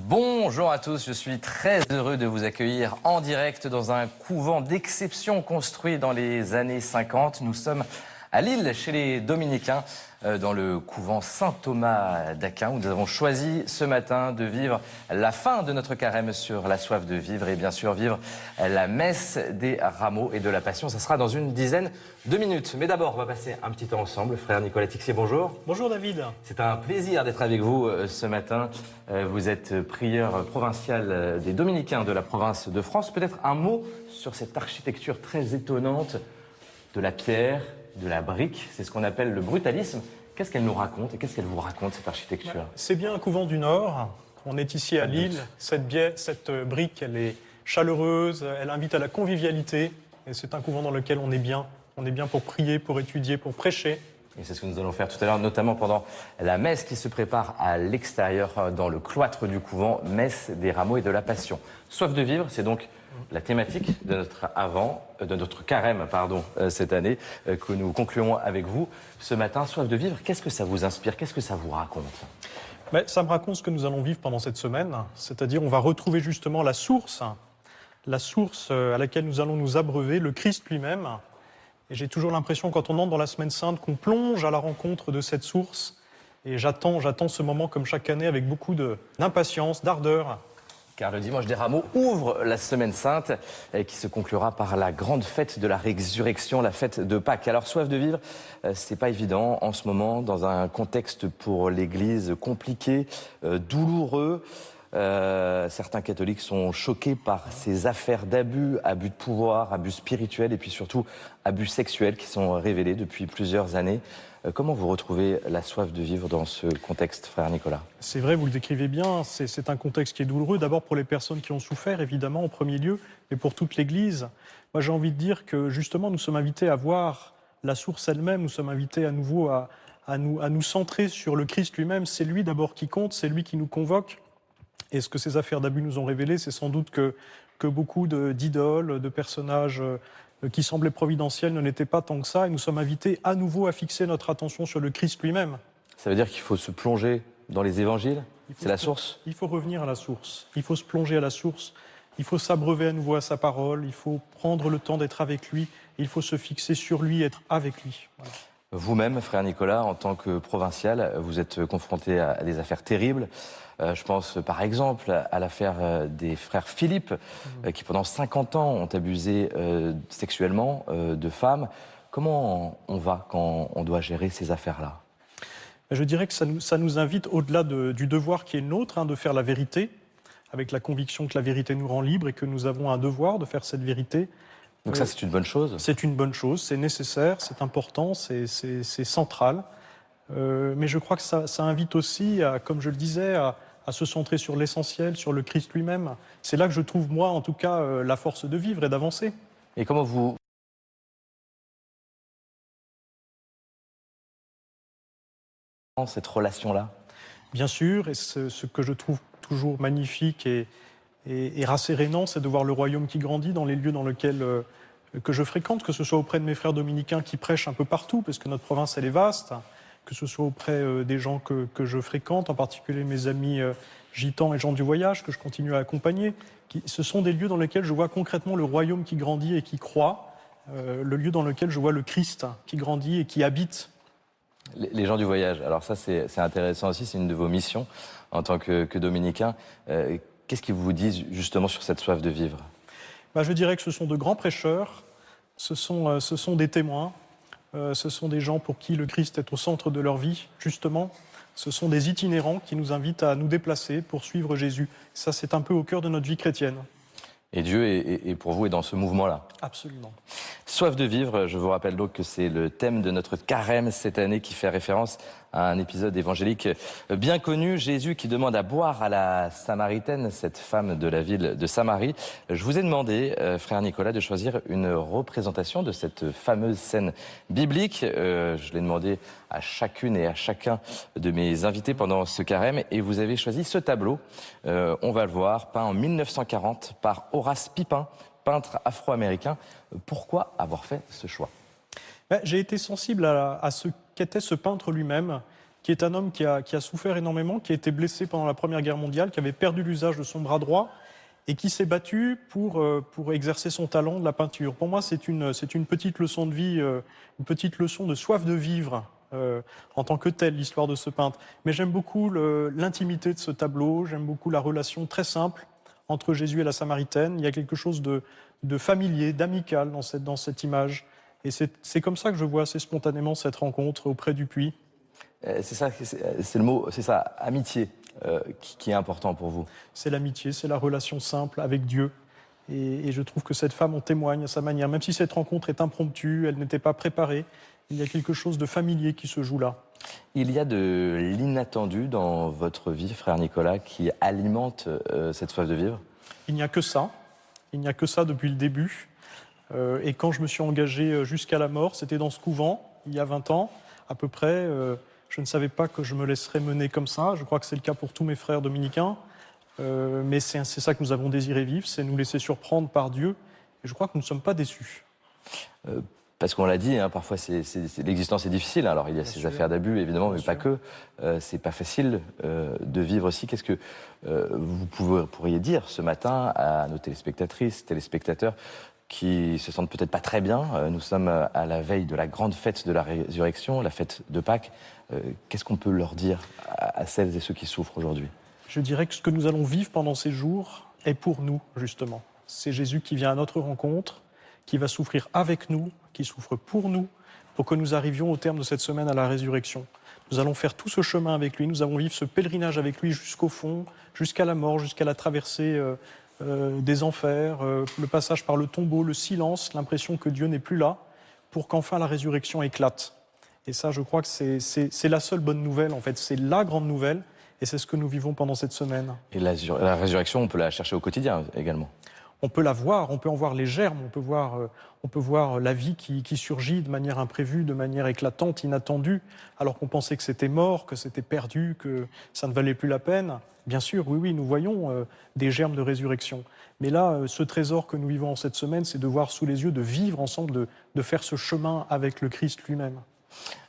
Bonjour à tous, je suis très heureux de vous accueillir en direct dans un couvent d'exception construit dans les années 50. Nous sommes à Lille, chez les Dominicains, dans le couvent Saint-Thomas d'Aquin, où nous avons choisi ce matin de vivre la fin de notre carême sur la soif de vivre et bien sûr vivre la messe des rameaux et de la passion. Ça sera dans une dizaine de minutes. Mais d'abord, on va passer un petit temps ensemble. Frère Nicolas Tixier, bonjour. Bonjour David. C'est un plaisir d'être avec vous ce matin. Vous êtes prieur provincial des Dominicains de la province de France. Peut-être un mot sur cette architecture très étonnante de la pierre, de la brique. C'est ce qu'on appelle le brutalisme. Qu'est-ce qu'elle nous raconte et qu'est-ce qu'elle vous raconte, cette architecture? C'est bien un couvent du Nord. On est ici à Lille. Cette brique, elle est chaleureuse, elle invite à la convivialité. Et c'est un couvent dans lequel on est bien. On est bien pour prier, pour étudier, pour prêcher. Et c'est ce que nous allons faire tout à l'heure, notamment pendant la messe qui se prépare à l'extérieur, dans le cloître du couvent, messe des rameaux et de la passion. Soif de vivre, c'est donc la thématique de notre carême cette année, que nous concluons avec vous ce matin. Soif de vivre, qu'est-ce que ça vous inspire? Qu'est-ce que ça vous raconte? Ça me raconte ce que nous allons vivre pendant cette semaine. C'est-à-dire, on va retrouver justement la source à laquelle nous allons nous abreuver, le Christ lui-même. Et j'ai toujours l'impression, quand on entre dans la Semaine Sainte, qu'on plonge à la rencontre de cette source. Et j'attends ce moment, comme chaque année, avec beaucoup d'impatience, d'ardeur. Car le dimanche des rameaux ouvre la Semaine Sainte, qui se conclura par la grande fête de la résurrection, la fête de Pâques. Alors, soif de vivre, c'est pas évident en ce moment, dans un contexte pour l'Église compliqué, douloureux. Certains catholiques sont choqués par ces affaires d'abus, abus de pouvoir, abus spirituels et puis surtout abus sexuels qui sont révélés depuis plusieurs années. Comment vous retrouvez la soif de vivre dans ce contexte, frère Nicolas? C'est vrai, vous le décrivez bien, c'est un contexte qui est douloureux, d'abord pour les personnes qui ont souffert, évidemment, en premier lieu, mais pour toute l'Église. Moi, j'ai envie de dire que, justement, nous sommes invités à voir la source elle-même, nous sommes invités à nouveau à nous centrer sur le Christ lui-même. C'est lui d'abord qui compte, c'est lui qui nous convoque. Et ce que ces affaires d'abus nous ont révélé, c'est sans doute que beaucoup d'idoles, de personnages qui semblaient providentiels ne l'étaient pas tant que ça. Et nous sommes invités à nouveau à fixer notre attention sur le Christ lui-même. Ça veut dire qu'il faut se plonger dans les évangiles? C'est la source? Il faut revenir à la source. Il faut se plonger à la source. Il faut s'abreuver à nouveau à sa parole. Il faut prendre le temps d'être avec lui. Il faut se fixer sur lui, être avec lui. Voilà. Vous-même, frère Nicolas, en tant que provincial, vous êtes confronté à des affaires terribles. Je pense par exemple à l'affaire des frères Philippe, qui pendant 50 ans ont abusé sexuellement de femmes. Comment on va quand on doit gérer ces affaires-là? Je dirais que ça nous invite, au-delà du devoir qui est le nôtre, de faire la vérité, avec la conviction que la vérité nous rend libres et que nous avons un devoir de faire cette vérité. Donc ça, c'est une bonne chose? C'est une bonne chose, c'est nécessaire, c'est important, c'est central. Mais je crois que ça invite aussi, comme je le disais, à se centrer sur l'essentiel, sur le Christ lui-même. C'est là que je trouve, moi, en tout cas, la force de vivre et d'avancer. Et comment vous... cette relation-là? Bien sûr, et ce que je trouve toujours magnifique et rassérénant, c'est de voir le royaume qui grandit dans les lieux dans lesquels que je fréquente, que ce soit auprès de mes frères dominicains qui prêchent un peu partout, parce que notre province, elle est vaste, que ce soit auprès des gens que je fréquente, en particulier mes amis gitans et gens du voyage, que je continue à accompagner. Ce sont des lieux dans lesquels je vois concrètement le royaume qui grandit et qui croît, le lieu dans lequel je vois le Christ qui grandit et qui habite. Les gens du voyage, alors ça c'est intéressant aussi, c'est une de vos missions en tant que dominicain. Qu'est-ce qu'ils vous disent justement sur cette soif de vivre? Je dirais que ce sont de grands prêcheurs, ce sont des témoins, ce sont des gens pour qui le Christ est au centre de leur vie, justement. Ce sont des itinérants qui nous invitent à nous déplacer pour suivre Jésus. Ça, c'est un peu au cœur de notre vie chrétienne. Et Dieu est pour vous est dans ce mouvement-là? Absolument. Soif de vivre, je vous rappelle donc que c'est le thème de notre carême cette année qui fait référence à un épisode évangélique bien connu. Jésus qui demande à boire à la Samaritaine, cette femme de la ville de Samarie. Je vous ai demandé, frère Nicolas, de choisir une représentation de cette fameuse scène biblique. Je l'ai demandé à chacune et à chacun de mes invités pendant ce carême et vous avez choisi ce tableau. On va le voir, peint en 1940 par Horace Pipin, peintre afro-américain. Pourquoi avoir fait ce choix? J'ai été sensible à ce qu'était ce peintre lui-même, qui est un homme qui a souffert énormément, qui a été blessé pendant la Première Guerre mondiale, qui avait perdu l'usage de son bras droit et qui s'est battu pour exercer son talent de la peinture. Pour moi, c'est une petite leçon de vie, une petite leçon de soif de vivre en tant que telle, l'histoire de ce peintre. Mais j'aime beaucoup l'intimité de ce tableau, j'aime beaucoup la relation très simple entre Jésus et la Samaritaine. Il y a quelque chose de familier, d'amical dans cette image. Et c'est comme ça que je vois assez spontanément cette rencontre auprès du puits. C'est ça, c'est le mot, c'est ça, amitié, qui est important pour vous. C'est l'amitié, c'est la relation simple avec Dieu. Et je trouve que cette femme en témoigne à sa manière. Même si cette rencontre est impromptue, elle n'était pas préparée, il y a quelque chose de familier qui se joue là. Il y a de l'inattendu dans votre vie, frère Nicolas, qui alimente cette soif de vivre? Il n'y a que ça. Il n'y a que ça depuis le début. Et quand je me suis engagé jusqu'à la mort, c'était dans ce couvent, il y a 20 ans à peu près. Je ne savais pas que je me laisserais mener comme ça. Je crois que c'est le cas pour tous mes frères dominicains. Mais c'est ça que nous avons désiré vivre, c'est nous laisser surprendre par Dieu. Et je crois que nous ne sommes pas déçus. Parce qu'on l'a dit, hein, parfois l'existence est difficile. Alors il y a ces affaires d'abus, évidemment, mais pas que. C'est pas facile de vivre aussi. Qu'est-ce que vous pourriez dire ce matin à nos téléspectatrices, téléspectateurs qui se sentent peut-être pas très bien? Nous sommes à la veille de la grande fête de la résurrection, la fête de Pâques. Qu'est-ce qu'on peut leur dire à celles et ceux qui souffrent aujourd'hui? Je dirais que ce que nous allons vivre pendant ces jours est pour nous, justement. C'est Jésus qui vient à notre rencontre, qui va souffrir avec nous, qui souffre pour nous, pour que nous arrivions au terme de cette semaine à la résurrection. Nous allons faire tout ce chemin avec lui, nous allons vivre ce pèlerinage avec lui jusqu'au fond, jusqu'à la mort, jusqu'à la traversée des enfers, le passage par le tombeau, le silence, l'impression que Dieu n'est plus là, pour qu'enfin la résurrection éclate. Et ça, je crois que c'est la seule bonne nouvelle, en fait, c'est la grande nouvelle, et c'est ce que nous vivons pendant cette semaine. Et la résurrection, on peut la chercher au quotidien également. On peut la voir, on peut en voir les germes, on peut voir la vie qui surgit de manière imprévue, de manière éclatante, inattendue, alors qu'on pensait que c'était mort, que c'était perdu, que ça ne valait plus la peine. Bien sûr, oui, nous voyons des germes de résurrection. Mais là, ce trésor que nous vivons en cette semaine, c'est de voir sous les yeux, de vivre ensemble, de faire ce chemin avec le Christ lui-même.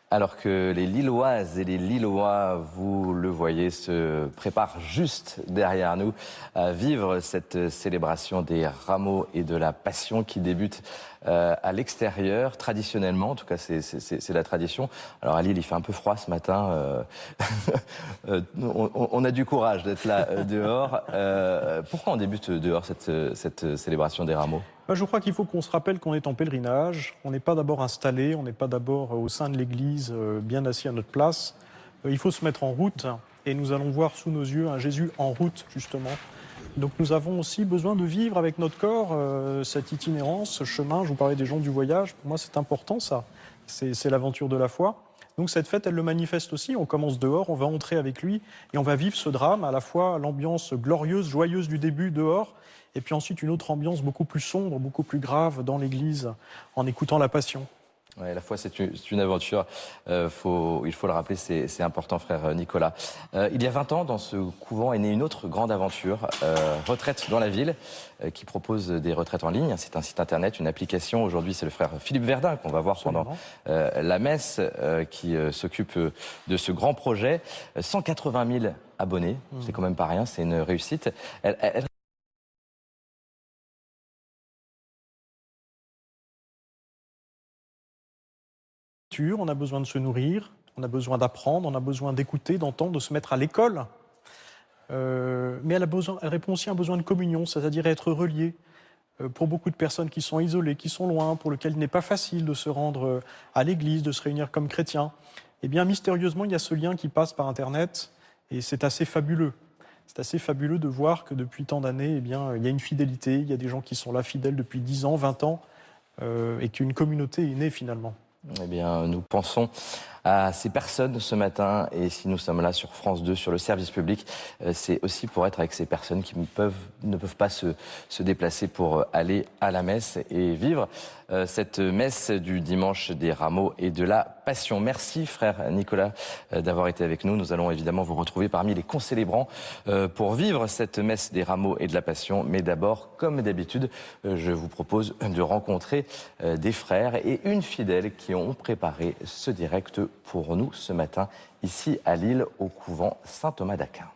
Alors que les Lilloises et les Lillois, vous le voyez, se préparent juste derrière nous à vivre cette célébration des rameaux et de la Passion qui débute à l'extérieur, traditionnellement. En tout cas, c'est la tradition. Alors à Lille, il fait un peu froid ce matin. On a du courage d'être là dehors. Pourquoi on débute dehors cette célébration des rameaux ? Je crois qu'il faut qu'on se rappelle qu'on est en pèlerinage. On n'est pas d'abord installé, on n'est pas d'abord au sein de l'Église, bien assis à notre place. Il faut se mettre en route et nous allons voir sous nos yeux un Jésus en route, justement. Donc nous avons aussi besoin de vivre avec notre corps cette itinérance, ce chemin. Je vous parlais des gens du voyage. Pour moi, c'est important, ça. C'est l'aventure de la foi. Donc cette fête, elle le manifeste aussi. On commence dehors, on va entrer avec lui et on va vivre ce drame, à la fois l'ambiance glorieuse, joyeuse du début dehors, et puis ensuite une autre ambiance beaucoup plus sombre, beaucoup plus grave dans l'église, en écoutant la Passion. Ouais, la foi, c'est une aventure. Il faut le rappeler, c'est important, frère Nicolas. Il y a 20 ans, dans ce couvent est née une autre grande aventure, Retraite dans la ville, qui propose des retraites en ligne. C'est un site internet, une application. Aujourd'hui, c'est le frère Philippe Verdun qu'on va voir pendant la messe, qui s'occupe de ce grand projet. 180 000 abonnés, c'est quand même pas rien, c'est une réussite. On a besoin de se nourrir, on a besoin d'apprendre, on a besoin d'écouter, d'entendre, de se mettre à l'école. Mais elle répond aussi à un besoin de communion, c'est-à-dire être relié. Pour beaucoup de personnes qui sont isolées, qui sont loin, pour lesquelles il n'est pas facile de se rendre à l'église, de se réunir comme chrétiens, eh bien, mystérieusement, il y a ce lien qui passe par Internet et c'est assez fabuleux. C'est assez fabuleux de voir que depuis tant d'années, eh bien, il y a une fidélité, il y a des gens qui sont là fidèles depuis 10 ans, 20 ans, et qu'une communauté est née finalement. Eh bien, nous pensons à ces personnes ce matin, et si nous sommes là sur France 2, sur le service public, c'est aussi pour être avec ces personnes qui ne peuvent pas se déplacer pour aller à la messe et vivre cette messe du dimanche des rameaux et de la Passion. Merci frère Nicolas d'avoir été avec nous. Nous allons évidemment vous retrouver parmi les concélébrants pour vivre cette messe des rameaux et de la Passion. Mais d'abord, comme d'habitude, je vous propose de rencontrer des frères et une fidèle qui ont préparé ce direct pour nous ce matin, ici à Lille, au couvent Saint-Thomas d'Aquin.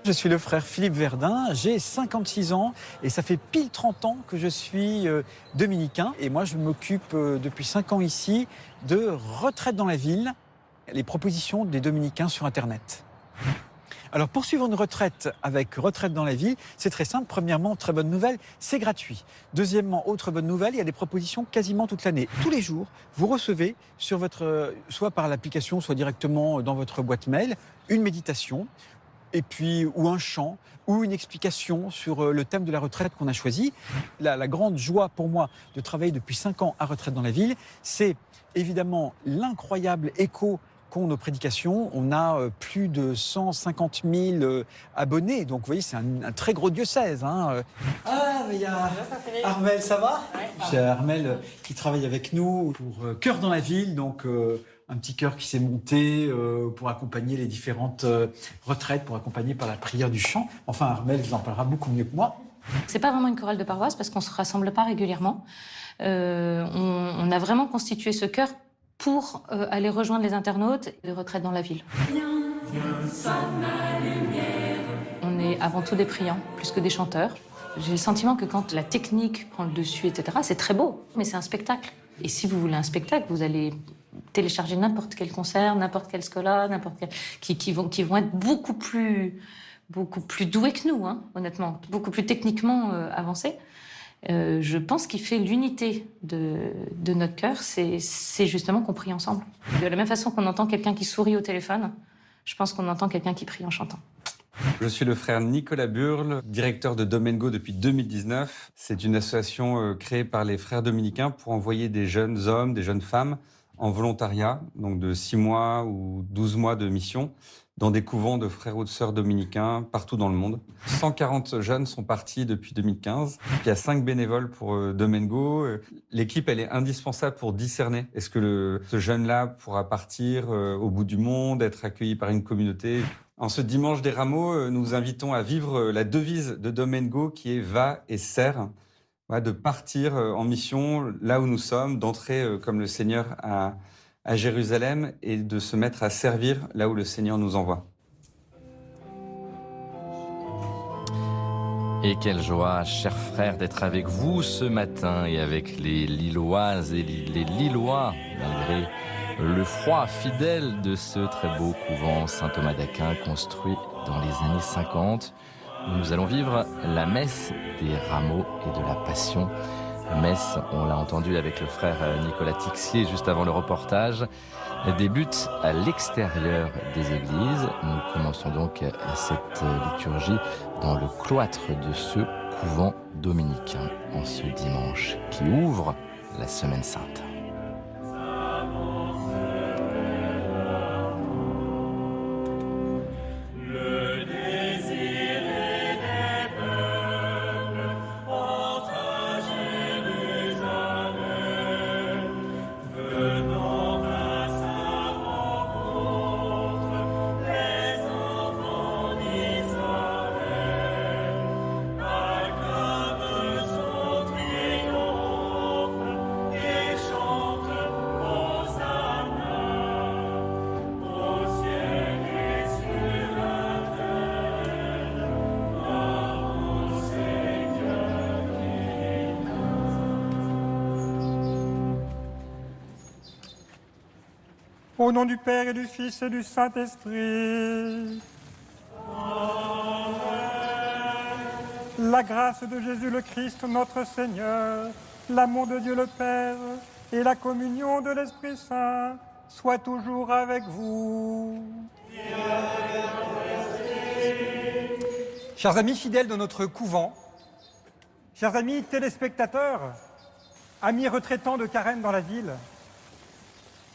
Je suis le frère Philippe Verdun, j'ai 56 ans et ça fait pile 30 ans que je suis dominicain. Et moi, je m'occupe depuis 5 ans ici de retraite dans la ville, les propositions des dominicains sur Internet. Alors, pour suivre une retraite avec retraite dans la ville, c'est très simple. Premièrement, très bonne nouvelle, c'est gratuit. Deuxièmement, autre bonne nouvelle, il y a des propositions quasiment toute l'année. Tous les jours, vous recevez sur votre, soit par l'application, soit directement dans votre boîte mail, une méditation, et puis ou un chant, ou une explication sur le thème de la retraite qu'on a choisi. La grande joie pour moi de travailler depuis 5 ans à Retraite dans la ville, c'est évidemment l'incroyable écho qu'ont nos prédications. On a plus de 150 000 abonnés, donc vous voyez, c'est un très gros diocèse. Hein. Ah, mais il y a Armel, ça va? C'est Armel qui travaille avec nous pour Cœur dans la ville, donc un petit chœur qui s'est monté pour accompagner les différentes retraites, pour accompagner par la prière du chant. Enfin, Armel vous en parlera beaucoup mieux que moi. C'est pas vraiment une chorale de paroisse parce qu'on se rassemble pas régulièrement. On a vraiment constitué ce chœur pour aller rejoindre les internautes de Retraite dans la ville. On est avant tout des priants, plus que des chanteurs. J'ai le sentiment que quand la technique prend le dessus, etc., c'est très beau, mais c'est un spectacle. Et si vous voulez un spectacle, vous allez télécharger n'importe quel concert, n'importe quel scola, qui vont être beaucoup plus doués que nous, hein, honnêtement, beaucoup plus techniquement avancés. Je pense qu'il fait l'unité de notre cœur, c'est justement qu'on prie ensemble. De la même façon qu'on entend quelqu'un qui sourit au téléphone, je pense qu'on entend quelqu'un qui prie en chantant. Je suis le frère Nicolas Burle, directeur de Domengo depuis 2019. C'est une association créée par les frères dominicains pour envoyer des jeunes hommes, des jeunes femmes en volontariat, donc de 6 mois ou 12 mois de mission, dans des couvents de frères ou de sœurs dominicains partout dans le monde. 140 jeunes sont partis depuis 2015. Il y a 5 bénévoles pour Domengo. L'équipe, elle est indispensable pour discerner. Est-ce que ce jeune-là pourra partir au bout du monde, être accueilli par une communauté? En ce dimanche des Rameaux, nous vous invitons à vivre la devise de Domengo qui est « Va et sers ». De partir en mission là où nous sommes, d'entrer comme le Seigneur à Jérusalem et de se mettre à servir là où le Seigneur nous envoie. Et quelle joie, chers frères, d'être avec vous ce matin et avec les Lilloises et les Lillois, malgré le froid, fidèle de ce très beau couvent Saint-Thomas d'Aquin construit dans les années 50. Nous allons vivre la messe des rameaux et de la passion. Messe, on l'a entendu avec le frère Nicolas Tixier juste avant le reportage, débute à l'extérieur des églises. Nous commençons donc cette liturgie dans le cloître de ce couvent dominicain en ce dimanche qui ouvre la Semaine Sainte. Au nom du Père et du Fils et du Saint-Esprit. Amen. La grâce de Jésus le Christ, notre Seigneur, l'amour de Dieu le Père et la communion de l'Esprit Saint soient toujours avec vous. Chers amis fidèles de notre couvent, chers amis téléspectateurs, amis retraitants de Carême dans la ville,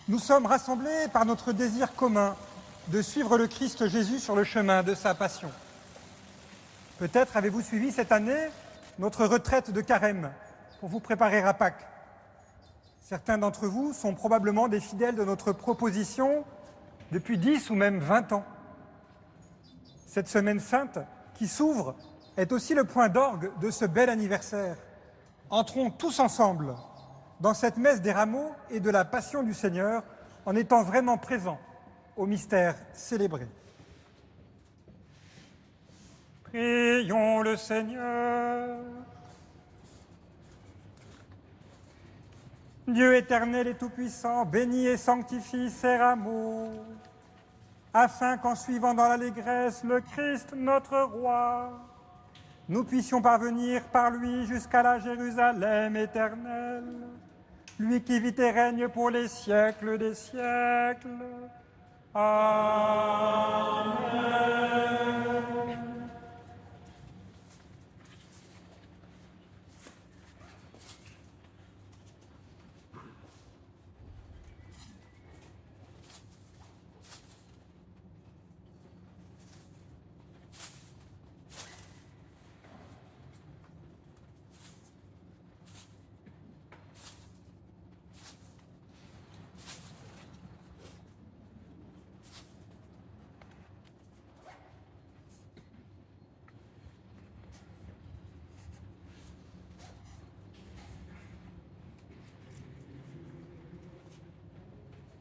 nous sommes rassemblés par notre désir commun de suivre le Christ Jésus sur le chemin de sa passion. Peut-être avez-vous suivi cette année notre retraite de Carême pour vous préparer à Pâques. Certains d'entre vous sont probablement des fidèles de notre proposition depuis 10 ou même 20 ans. Cette semaine sainte qui s'ouvre est aussi le point d'orgue de ce bel anniversaire. Entrons tous ensemble dans cette messe des rameaux et de la Passion du Seigneur en étant vraiment présents au mystère célébré. Prions le Seigneur. Dieu éternel et tout-puissant, bénis et sanctifie ces rameaux, afin qu'en suivant dans l'allégresse le Christ notre Roi, nous puissions parvenir par lui jusqu'à la Jérusalem éternelle, lui qui vit et règne pour les siècles des siècles. Amen.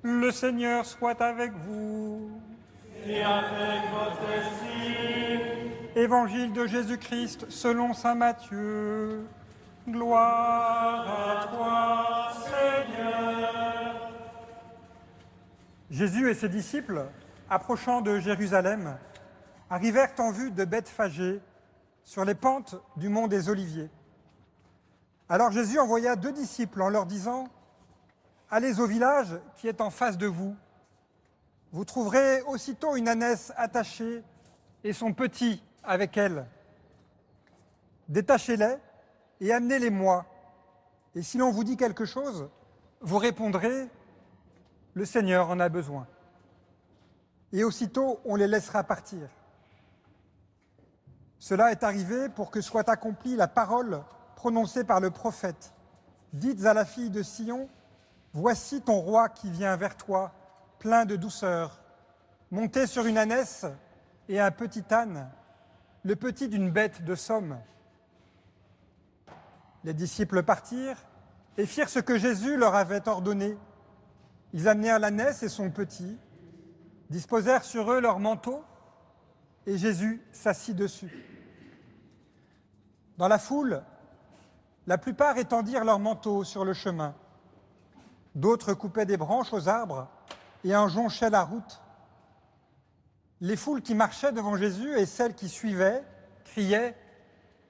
Le Seigneur soit avec vous. Et avec votre esprit. Évangile de Jésus-Christ selon saint Matthieu. Gloire à toi, Seigneur. Jésus et ses disciples, approchant de Jérusalem, arrivèrent en vue de Bethphagée, sur les pentes du mont des Oliviers. Alors Jésus envoya 2 disciples en leur disant: allez au village qui est en face de vous. Vous trouverez aussitôt une ânesse attachée et son petit avec elle. Détachez-les et amenez-les-moi. Et si l'on vous dit quelque chose, vous répondrez: le Seigneur en a besoin. Et aussitôt, on les laissera partir. Cela est arrivé pour que soit accomplie la parole prononcée par le prophète. Dites à la fille de Sion: voici ton roi qui vient vers toi, plein de douceur, monté sur une ânesse et un petit âne, le petit d'une bête de somme. Les disciples partirent et firent ce que Jésus leur avait ordonné. Ils amenèrent l'ânesse et son petit, disposèrent sur eux leurs manteaux, et Jésus s'assit dessus. Dans la foule, la plupart étendirent leurs manteaux sur le chemin. D'autres coupaient des branches aux arbres et en jonchaient la route. Les foules qui marchaient devant Jésus et celles qui suivaient criaient: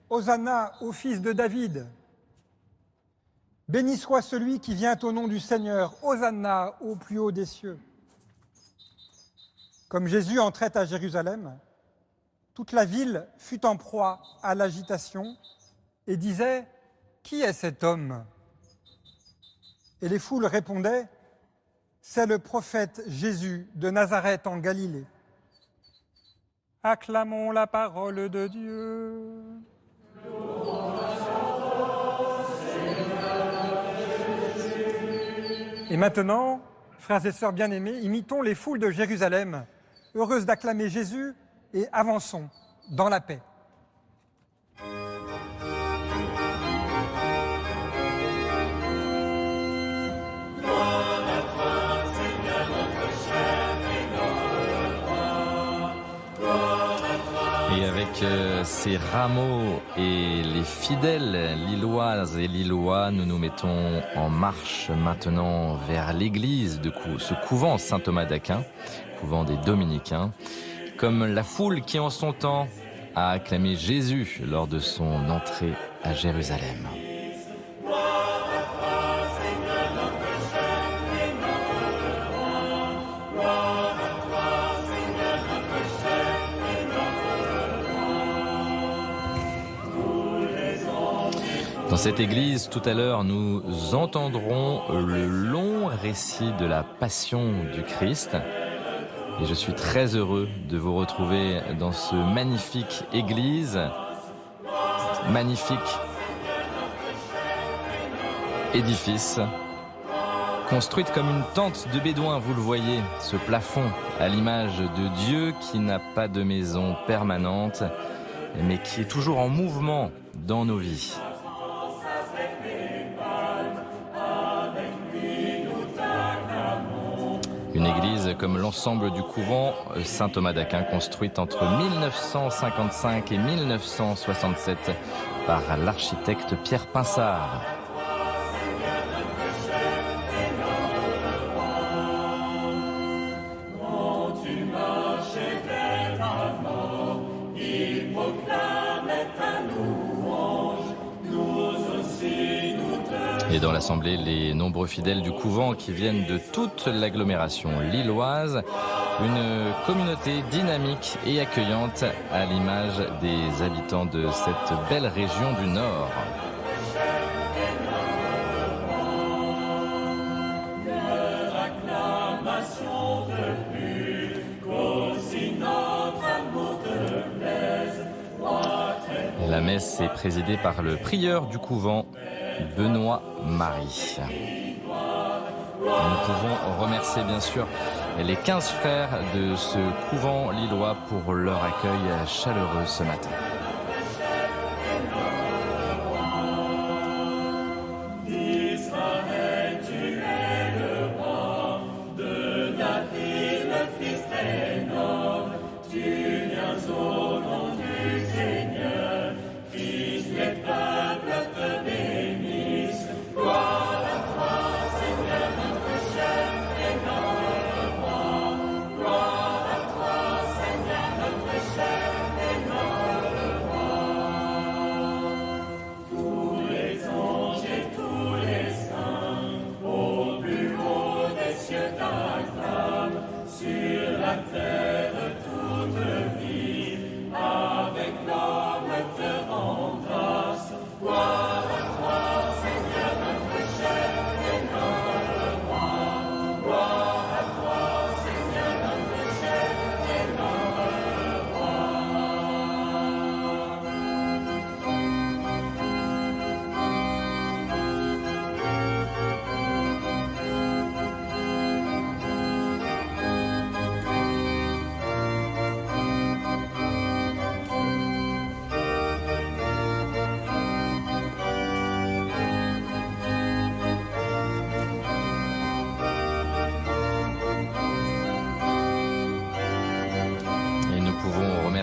Hosanna au fils de David! Béni soit celui qui vient au nom du Seigneur! Hosanna au plus haut des cieux! Comme Jésus entrait à Jérusalem, toute la ville fut en proie à l'agitation et disait: qui est cet homme? Et les foules répondaient: c'est le prophète Jésus de Nazareth en Galilée. Acclamons la parole de Dieu. Et maintenant, frères et sœurs bien-aimés, imitons les foules de Jérusalem, heureuses d'acclamer Jésus, et avançons dans la paix. Et avec ces rameaux et les fidèles lilloises et lillois, nous nous mettons en marche maintenant vers l'église de ce couvent Saint-Thomas d'Aquin, couvent des Dominicains, comme la foule qui en son temps a acclamé Jésus lors de son entrée à Jérusalem. Dans cette église, tout à l'heure, nous entendrons le long récit de la Passion du Christ. Et je suis très heureux de vous retrouver dans ce magnifique église, magnifique édifice Construite comme une tente de bédouin, vous le voyez, ce plafond à l'image de Dieu qui n'a pas de maison permanente, mais qui est toujours en mouvement dans nos vies. Une église comme l'ensemble du couvent Saint-Thomas d'Aquin, construite entre 1955 et 1967 par l'architecte Pierre Pinsard. Et dans l'assemblée, les nombreux fidèles du couvent qui viennent de toute l'agglomération lilloise, une communauté dynamique et accueillante à l'image des habitants de cette belle région du Nord. La messe est présidée par le prieur du couvent, Benoît Marie. Nous pouvons remercier bien sûr les 15 frères de ce couvent lillois pour leur accueil chaleureux ce matin.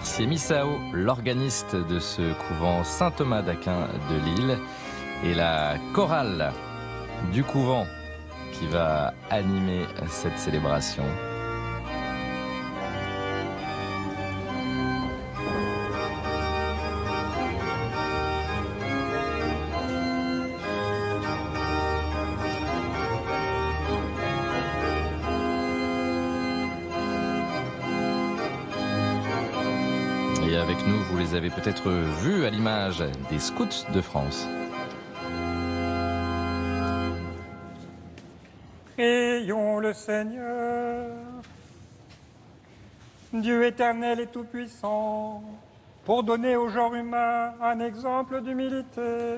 C'est Missao, l'organiste de ce couvent Saint-Thomas d'Aquin de Lille, et la chorale du couvent qui va animer cette célébration. Et avec nous, vous les avez peut-être vus à l'image des Scouts de France. Prions le Seigneur. Dieu éternel et tout-puissant, pour donner au genre humain un exemple d'humilité,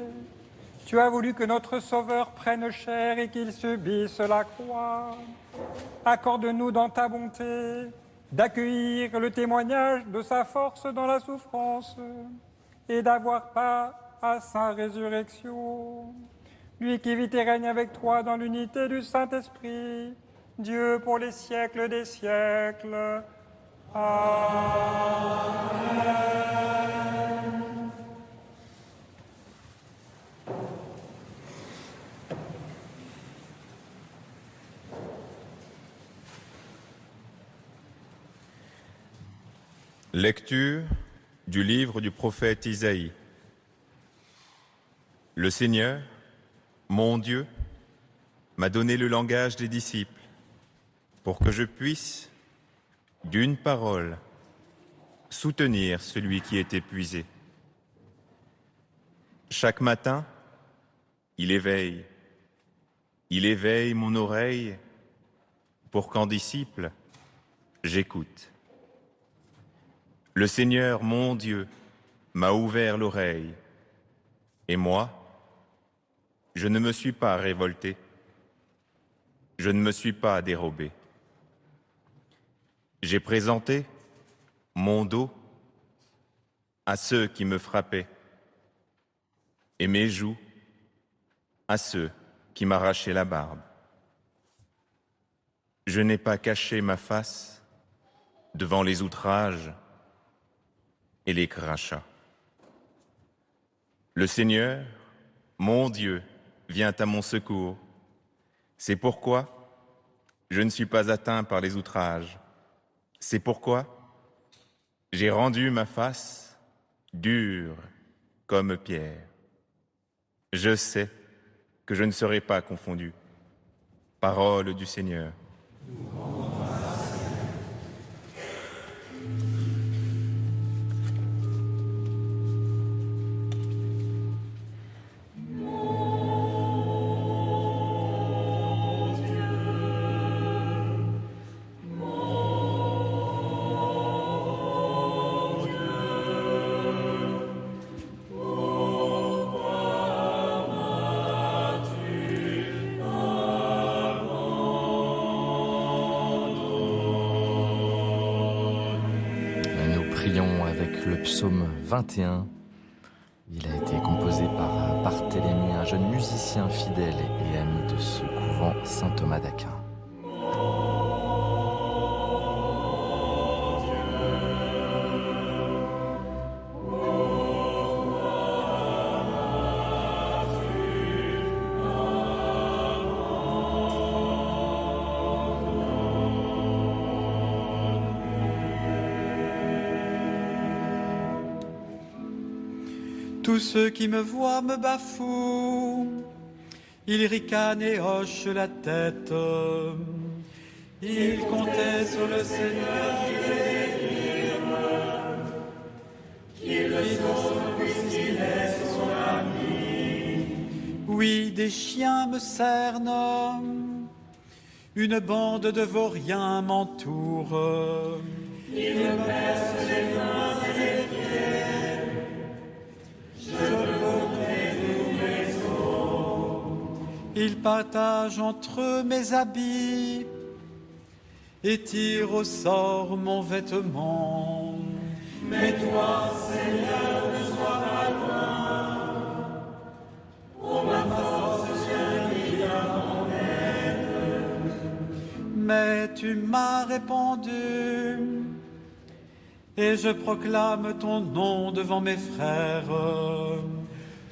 tu as voulu que notre Sauveur prenne chair et qu'il subisse la croix. Accorde-nous dans ta bonté d'accueillir le témoignage de sa force dans la souffrance et d'avoir part à sa résurrection. Lui qui vit et règne avec toi dans l'unité du Saint-Esprit, Dieu pour les siècles des siècles. Amen. Lecture du livre du prophète Isaïe. Le Seigneur, mon Dieu, m'a donné le langage des disciples pour que je puisse, d'une parole, soutenir celui qui est épuisé. Chaque matin, il éveille mon oreille pour qu'en disciple, j'écoute. Le Seigneur, mon Dieu, m'a ouvert l'oreille, et moi, je ne me suis pas révolté. je ne me suis pas dérobé. J'ai présenté mon dos à ceux qui me frappaient et mes joues à ceux qui m'arrachaient la barbe. Je n'ai pas caché ma face devant les outrages et les crachats. Le Seigneur, mon Dieu, vient à mon secours. C'est pourquoi je ne suis pas atteint par les outrages. C'est pourquoi j'ai rendu ma face dure comme pierre. Je sais que je ne serai pas confondu. Parole du Seigneur. Prions avec le psaume 21. Il a été composé par Barthélemy, un jeune musicien fidèle et ami de ce couvent Saint Thomas d'Aquin. Tous ceux qui me voient me bafouent, ils ricanent et hochent la tête. Ils comptaient sur le Seigneur qu'il le sauve puisqu'il est son ami. Oui, des chiens me cernent, une bande de vauriens m'entoure. Ils me percent les mains et les pieds. Ils partagent entre eux mes habits et tirent au sort mon vêtement. Mais toi, Seigneur, ne sois pas loin. Oh, ma force, viens vite à mon aide. Mais tu m'as répondu et je proclame ton nom devant mes frères.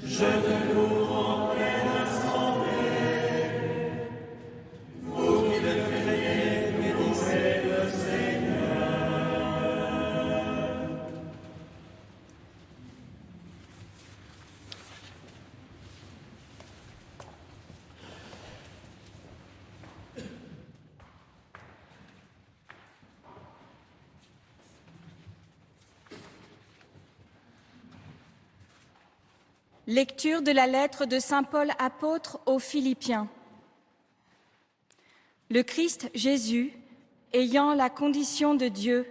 Je te loue en pleine assemblée. Vous qui le créez, bénissez le Seigneur. Lecture de la lettre de saint Paul apôtre aux Philippiens. Le Christ Jésus, ayant la condition de Dieu,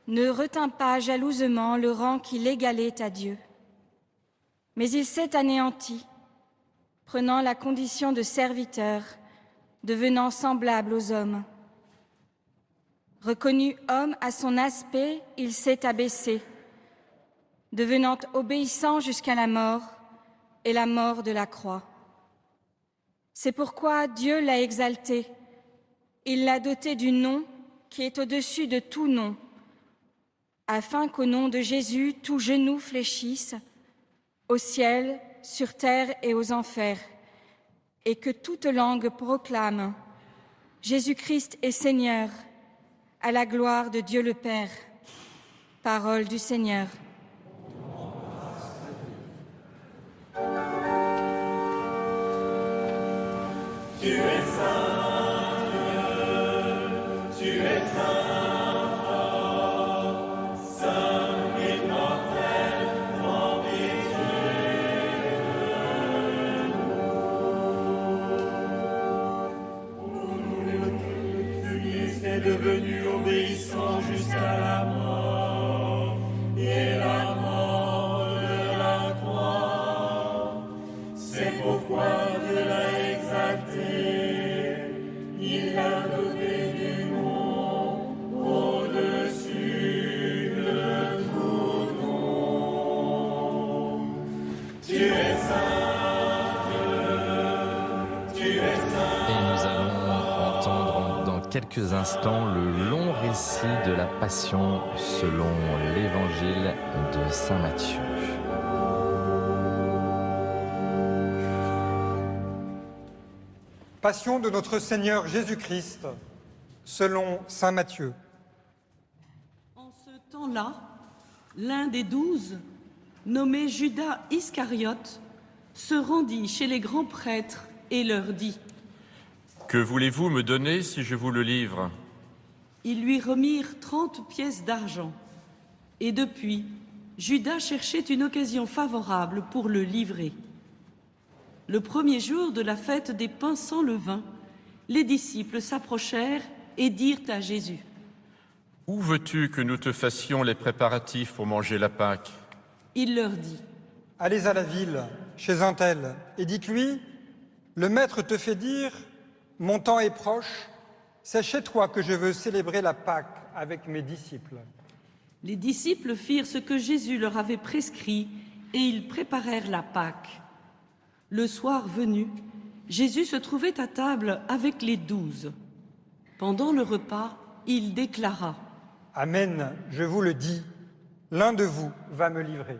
ne retint pas jalousement le rang qui l'égalait à Dieu. Mais il s'est anéanti, prenant la condition de serviteur, devenant semblable aux hommes. Reconnu homme à son aspect, il s'est abaissé, devenant obéissant jusqu'à la mort, et la mort de la croix. C'est pourquoi Dieu l'a exalté. Il l'a doté du nom qui est au-dessus de tout nom, afin qu'au nom de Jésus, tout genou fléchisse, au ciel, sur terre et aux enfers, et que toute langue proclame « Jésus-Christ est Seigneur », à la gloire de Dieu le Père. Parole du Seigneur. Tu es saint, tu es saint, fort, saint immortel, en pitié. Pour nous, le Christ est devenu obéissant jusqu'à la mort, et la mort de la croix. C'est pourquoi Dieu l'a exalté. Il quelques instants le long récit de la Passion selon l'Évangile de Saint Matthieu. Passion de notre Seigneur Jésus-Christ, selon saint Matthieu. En ce temps-là, l'un des 12, nommé Judas Iscariote, se rendit chez les grands prêtres et leur dit : « Que voulez-vous me donner si je vous le livre ?» Ils lui remirent 30 pièces d'argent. Et depuis, Judas cherchait une occasion favorable pour le livrer. Le premier jour de la fête des pains sans levain, les disciples s'approchèrent et dirent à Jésus : « Où veux-tu que nous te fassions les préparatifs pour manger la Pâque ?» Il leur dit : « Allez à la ville, chez un tel, et dites-lui, le Maître te fait dire, mon temps est proche, c'est chez toi que je veux célébrer la Pâque avec mes disciples. » Les disciples firent ce que Jésus leur avait prescrit et ils préparèrent la Pâque. Le soir venu, Jésus se trouvait à table avec les 12. Pendant le repas, il déclara : « Amen, je vous le dis, l'un de vous va me livrer. »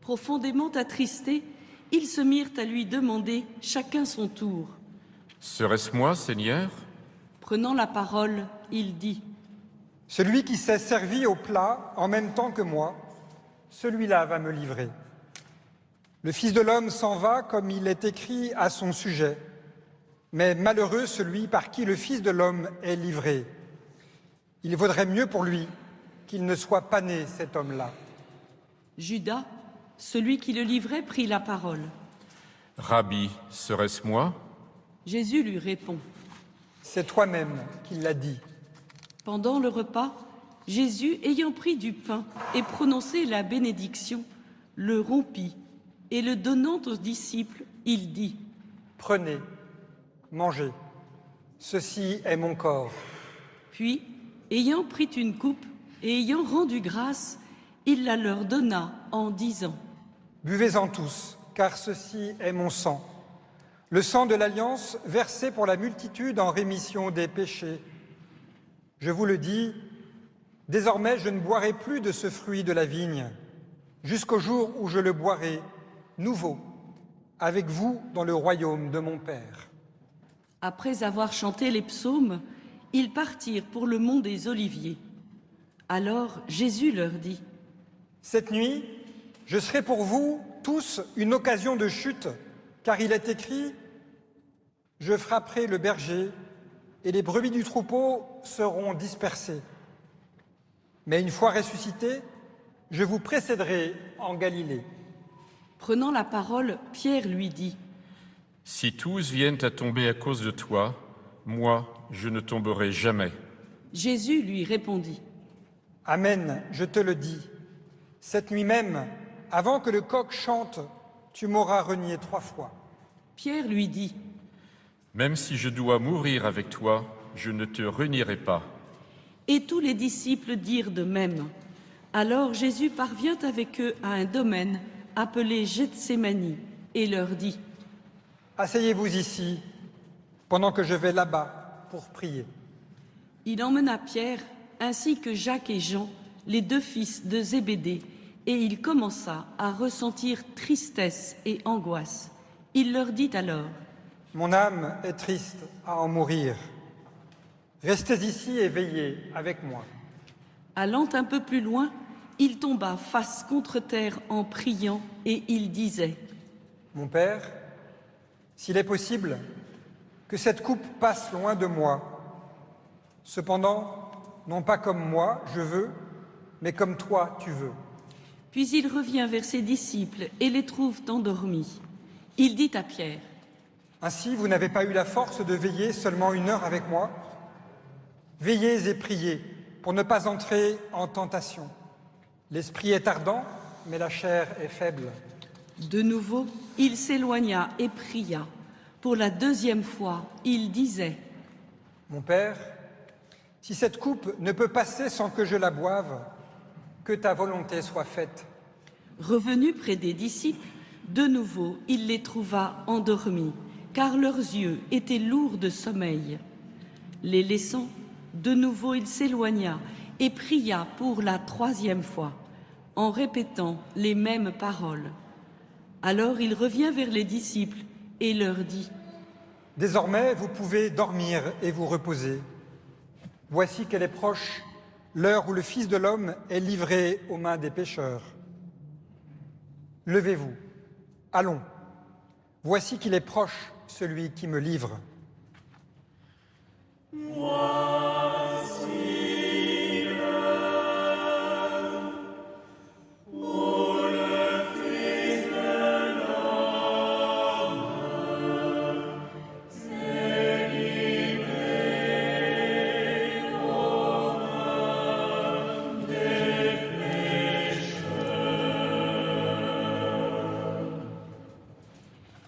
Profondément attristés, ils se mirent à lui demander chacun son tour. « Serait-ce moi, Seigneur ?» Prenant la parole, il dit : « Celui qui s'est servi au plat en même temps que moi, celui-là va me livrer. Le Fils de l'homme s'en va comme il est écrit à son sujet, mais malheureux celui par qui le Fils de l'homme est livré. Il vaudrait mieux pour lui qu'il ne soit pas né, cet homme-là. » Judas, celui qui le livrait, prit la parole. « Rabbi, serait-ce moi ?» Jésus lui répond : « C'est toi-même qui l'as dit. » Pendant le repas, Jésus, ayant pris du pain et prononcé la bénédiction, le rompit et le donnant aux disciples, il dit : « Prenez, mangez, ceci est mon corps. » Puis, ayant pris une coupe et ayant rendu grâce, il la leur donna en disant : « Buvez-en tous, car ceci est mon sang, le sang de l'Alliance versé pour la multitude en rémission des péchés. Je vous le dis, désormais je ne boirai plus de ce fruit de la vigne, jusqu'au jour où je le boirai nouveau, avec vous dans le royaume de mon Père. » Après avoir chanté les psaumes, ils partirent pour le mont des Oliviers. Alors Jésus leur dit : « Cette nuit, je serai pour vous tous une occasion de chute, car il est écrit : je frapperai le berger, et les brebis du troupeau seront dispersées. Mais une fois ressuscité, je vous précéderai en Galilée. » Prenant la parole, Pierre lui dit : « Si tous viennent à tomber à cause de toi, moi, je ne tomberai jamais. » Jésus lui répondit : « Amen, je te le dis. Cette nuit même, avant que le coq chante, tu m'auras renié 3 fois. » Pierre lui dit : « Même si je dois mourir avec toi, je ne te renierai pas. » Et tous les disciples dirent de même. Alors Jésus parvient avec eux à un domaine appelé Gethsémani et leur dit : « Asseyez-vous ici, pendant que je vais là-bas pour prier. » Il emmena Pierre, ainsi que Jacques et Jean, les 2 fils de Zébédée, et il commença à ressentir tristesse et angoisse. Il leur dit alors : « Mon âme est triste à en mourir. Restez ici et veillez avec moi. » Allant un peu plus loin, il tomba face contre terre en priant et il disait : « Mon Père, s'il est possible, que cette coupe passe loin de moi. Cependant, non pas comme moi, je veux, mais comme toi, tu veux. » Puis il revient vers ses disciples et les trouve endormis. Il dit à Pierre : « Ainsi, vous n'avez pas eu la force de veiller seulement 1 heure avec moi ? Veillez et priez pour ne pas entrer en tentation. L'esprit est ardent, mais la chair est faible. » De nouveau, il s'éloigna et pria. Pour la 2e fois, il disait : « Mon Père, si cette coupe ne peut passer sans que je la boive, que ta volonté soit faite. » Revenu près des disciples, de nouveau, il les trouva endormis, car leurs yeux étaient lourds de sommeil. Les laissant, De nouveau, il s'éloigna et pria pour la 3e fois, en répétant les mêmes paroles. Alors il revient vers les disciples et leur dit : « Désormais, vous pouvez dormir et vous reposer. Voici qu'elle est proche, l'heure où le Fils de l'homme est livré aux mains des pécheurs. Levez-vous, allons. Voici qu'il est proche, celui qui me livre. »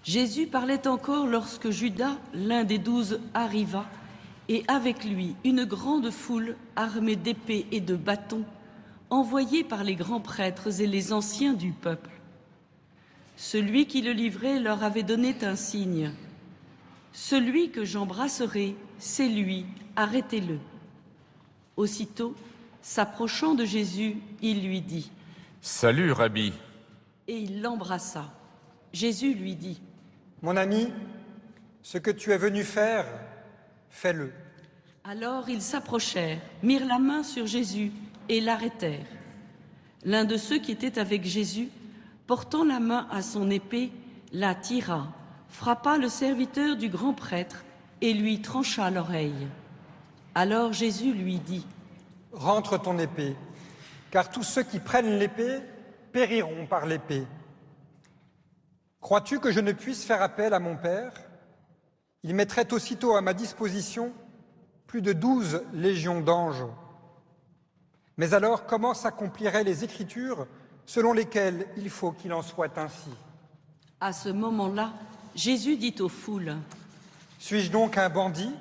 Jésus parlait encore lorsque Judas, l'un des 12, arriva, et avec lui une grande foule armée d'épées et de bâtons, envoyée par les grands prêtres et les anciens du peuple. Celui qui le livrait leur avait donné un signe. « Celui que j'embrasserai, c'est lui, arrêtez-le. » Aussitôt, s'approchant de Jésus, il lui dit : « Salut, Rabbi !» Et il l'embrassa. Jésus lui dit : « Mon ami, ce que tu es venu faire, fais-le. » Alors ils s'approchèrent, mirent la main sur Jésus et l'arrêtèrent. L'un de ceux qui étaient avec Jésus, portant la main à son épée, la tira, frappa le serviteur du grand prêtre et lui trancha l'oreille. Alors Jésus lui dit : « Rentre ton épée, car tous ceux qui prennent l'épée périront par l'épée. Crois-tu que je ne puisse faire appel à mon Père ? Il mettrait aussitôt à ma disposition plus de 12 légions d'anges. Mais alors, comment s'accompliraient les Écritures selon lesquelles il faut qu'il en soit ainsi ? » À ce moment-là, Jésus dit aux foules : « Suis-je donc un bandit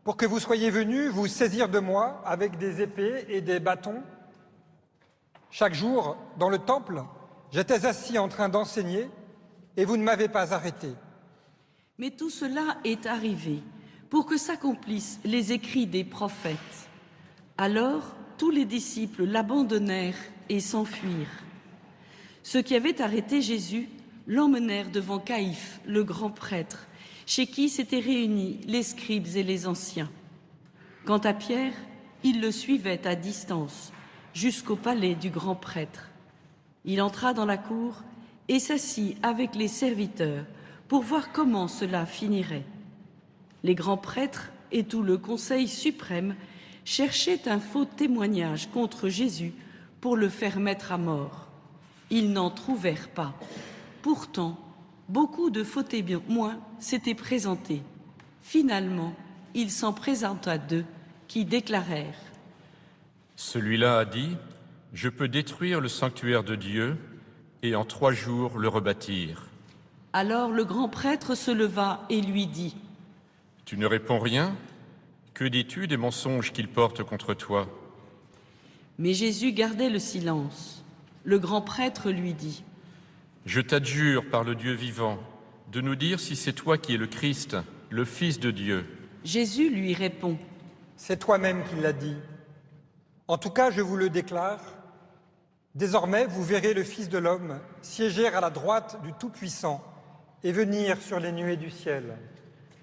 pour que vous soyez venus vous saisir de moi avec des épées et des bâtons ? Chaque jour, dans le temple, j'étais assis en train d'enseigner et vous ne m'avez pas arrêté. » Mais tout cela est arrivé pour que s'accomplissent les écrits des prophètes. Alors, tous les disciples l'abandonnèrent et s'enfuirent. Ceux qui avaient arrêté Jésus l'emmenèrent devant Caïphe, le grand prêtre, chez qui s'étaient réunis les scribes et les anciens. Quant à Pierre, il le suivait à distance, jusqu'au palais du grand prêtre. Il entra dans la cour et s'assit avec les serviteurs pour voir comment cela finirait. Les grands prêtres et tout le Conseil suprême cherchaient un faux témoignage contre Jésus pour le faire mettre à mort. Ils n'en trouvèrent pas. Pourtant, beaucoup de faux témoins s'étaient présentés. Finalement, il s'en présenta 2 qui déclarèrent : « Celui-là a dit : je peux détruire le sanctuaire de Dieu et en 3 jours le rebâtir. » Alors le grand prêtre se leva et lui dit : « Tu ne réponds rien ? Que dis-tu des mensonges qu'il porte contre toi ?» Mais Jésus gardait le silence. Le grand prêtre lui dit : « Je t'adjure par le Dieu vivant de nous dire si c'est toi qui es le Christ, le Fils de Dieu. » Jésus lui répond : « C'est toi-même qui l'as dit. En tout cas, je vous le déclare, désormais vous verrez le Fils de l'homme siéger à la droite du Tout-Puissant et venir sur les nuées du ciel. »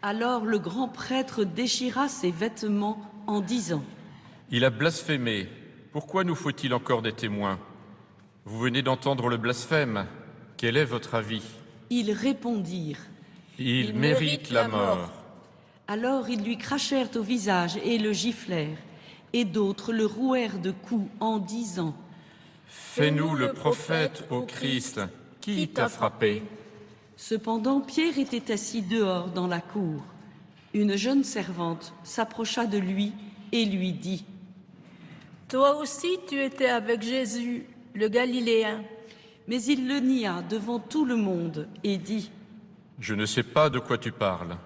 Alors le grand prêtre déchira ses vêtements en disant : « Il a blasphémé. Pourquoi nous faut-il encore des témoins ? Vous venez d'entendre le blasphème. Quel est votre avis ? » Ils répondirent : « Il mérite la mort. » Alors ils lui crachèrent au visage et le giflèrent, et d'autres le rouèrent de coups en disant : « Fais-nous le prophète, ô Christ, qui t'a frappé ? » Cependant, Pierre était assis dehors dans la cour. Une jeune servante s'approcha de lui et lui dit : « Toi aussi tu étais avec Jésus, le Galiléen. » Mais il le nia devant tout le monde et dit : « Je ne sais pas de quoi tu parles. »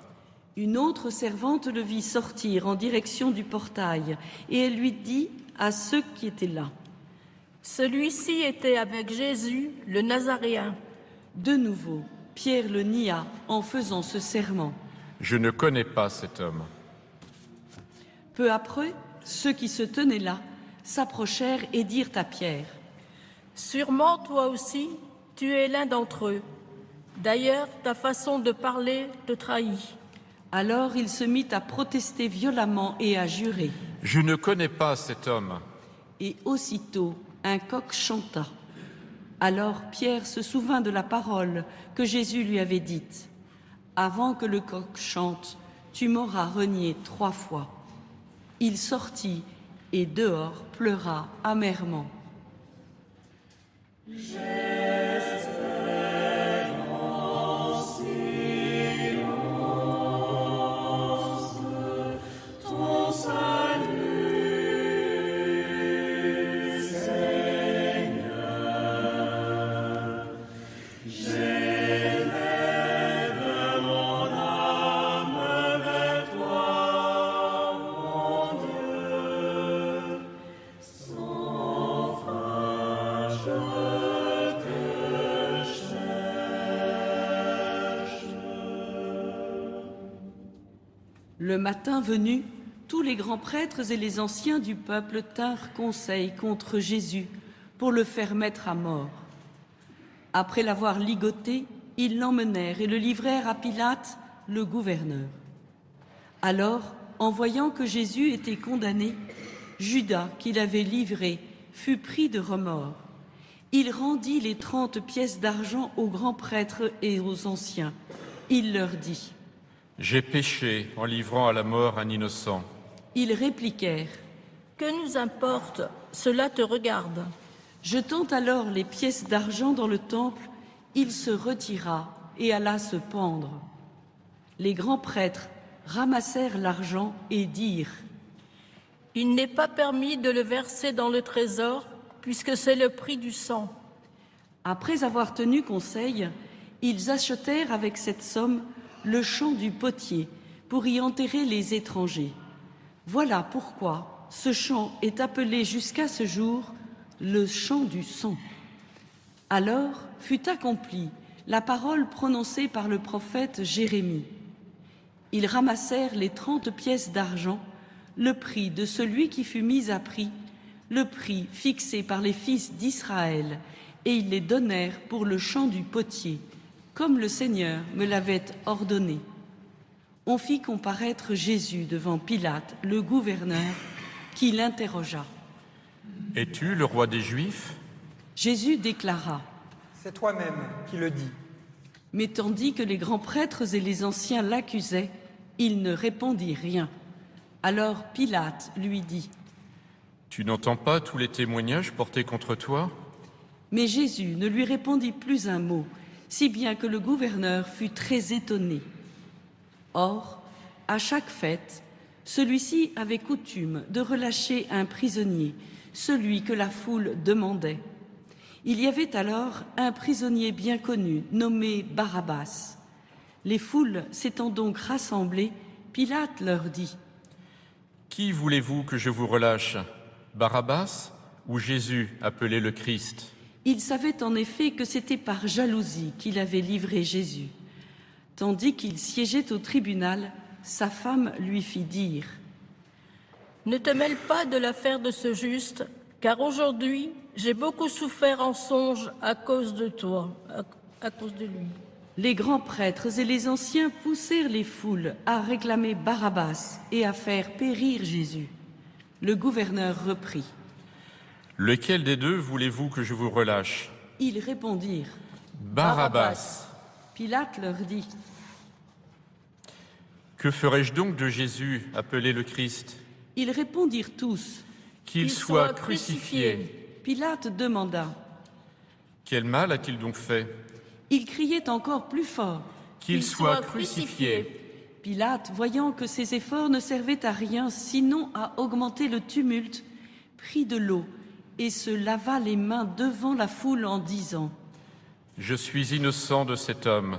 Une autre servante le vit sortir en direction du portail et elle lui dit à ceux qui étaient là : « Celui-ci était avec Jésus, le Nazaréen. » De nouveau, Pierre le nia en faisant ce serment : « Je ne connais pas cet homme. » Peu après, ceux qui se tenaient là s'approchèrent et dirent à Pierre: Sûrement, toi aussi, tu es l'un d'entre eux. D'ailleurs, ta façon de parler te trahit. Alors il se mit à protester violemment et à jurer. Je ne connais pas cet homme. Et aussitôt, un coq chanta. Alors Pierre se souvint de la parole que Jésus lui avait dite. Avant que le coq chante, tu m'auras renié 3 fois. Il sortit et dehors pleura amèrement. Le matin venu, tous les grands prêtres et les anciens du peuple tinrent conseil contre Jésus pour le faire mettre à mort. Après l'avoir ligoté, ils l'emmenèrent et le livrèrent à Pilate, le gouverneur. Alors, en voyant que Jésus était condamné, Judas, qui l'avait livré, fut pris de remords. Il rendit les 30 pièces d'argent aux grands prêtres et aux anciens. Il leur dit: J'ai péché en livrant à la mort un innocent. Ils répliquèrent: Que nous importe, cela te regarde. Jetant alors les pièces d'argent dans le temple, il se retira et alla se pendre. Les grands prêtres ramassèrent l'argent et dirent: Il n'est pas permis de le verser dans le trésor, puisque c'est le prix du sang. Après avoir tenu conseil, ils achetèrent avec cette somme le champ du potier pour y enterrer les étrangers. Voilà pourquoi ce champ est appelé jusqu'à ce jour le champ du sang. Alors fut accomplie la parole prononcée par le prophète Jérémie. Ils ramassèrent les 30 pièces d'argent, le prix de celui qui fut mis à prix, le prix fixé par les fils d'Israël, et ils les donnèrent pour le champ du potier, comme le Seigneur me l'avait ordonné. On fit comparaître Jésus devant Pilate, le gouverneur, qui l'interrogea. Es-tu le roi des Juifs ? Jésus déclara: C'est toi-même qui le dis. Mais tandis que les grands prêtres et les anciens l'accusaient, il ne répondit rien. Alors Pilate lui dit: Tu n'entends pas tous les témoignages portés contre toi ? Mais Jésus ne lui répondit plus un mot, si bien que le gouverneur fut très étonné. Or, à chaque fête, celui-ci avait coutume de relâcher un prisonnier, celui que la foule demandait. Il y avait alors un prisonnier bien connu, nommé Barabbas. Les foules s'étant donc rassemblées, Pilate leur dit: Qui voulez-vous que je vous relâche ? Barabbas ou Jésus, appelé le Christ ? Il savait en effet que c'était par jalousie qu'il avait livré Jésus. Tandis qu'il siégeait au tribunal, sa femme lui fit dire: Ne te mêle pas de l'affaire de ce juste, car aujourd'hui, j'ai beaucoup souffert en songe à cause de toi, à cause de lui. Les grands prêtres et les anciens poussèrent les foules à réclamer Barabbas et à faire périr Jésus. Le gouverneur reprit: Lequel des deux voulez-vous que je vous relâche ? Ils répondirent: Barabbas. Pilate leur dit: Que ferai-je donc de Jésus, appelé le Christ ? Ils répondirent tous: Qu'il soit crucifié. Pilate demanda: Quel mal a-t-il donc fait ? Ils criaient encore plus fort: Qu'il soit crucifié. Pilate, voyant que ses efforts ne servaient à rien, sinon à augmenter le tumulte, prit de l'eau et se lava les mains devant la foule en disant: Je suis innocent de cet homme.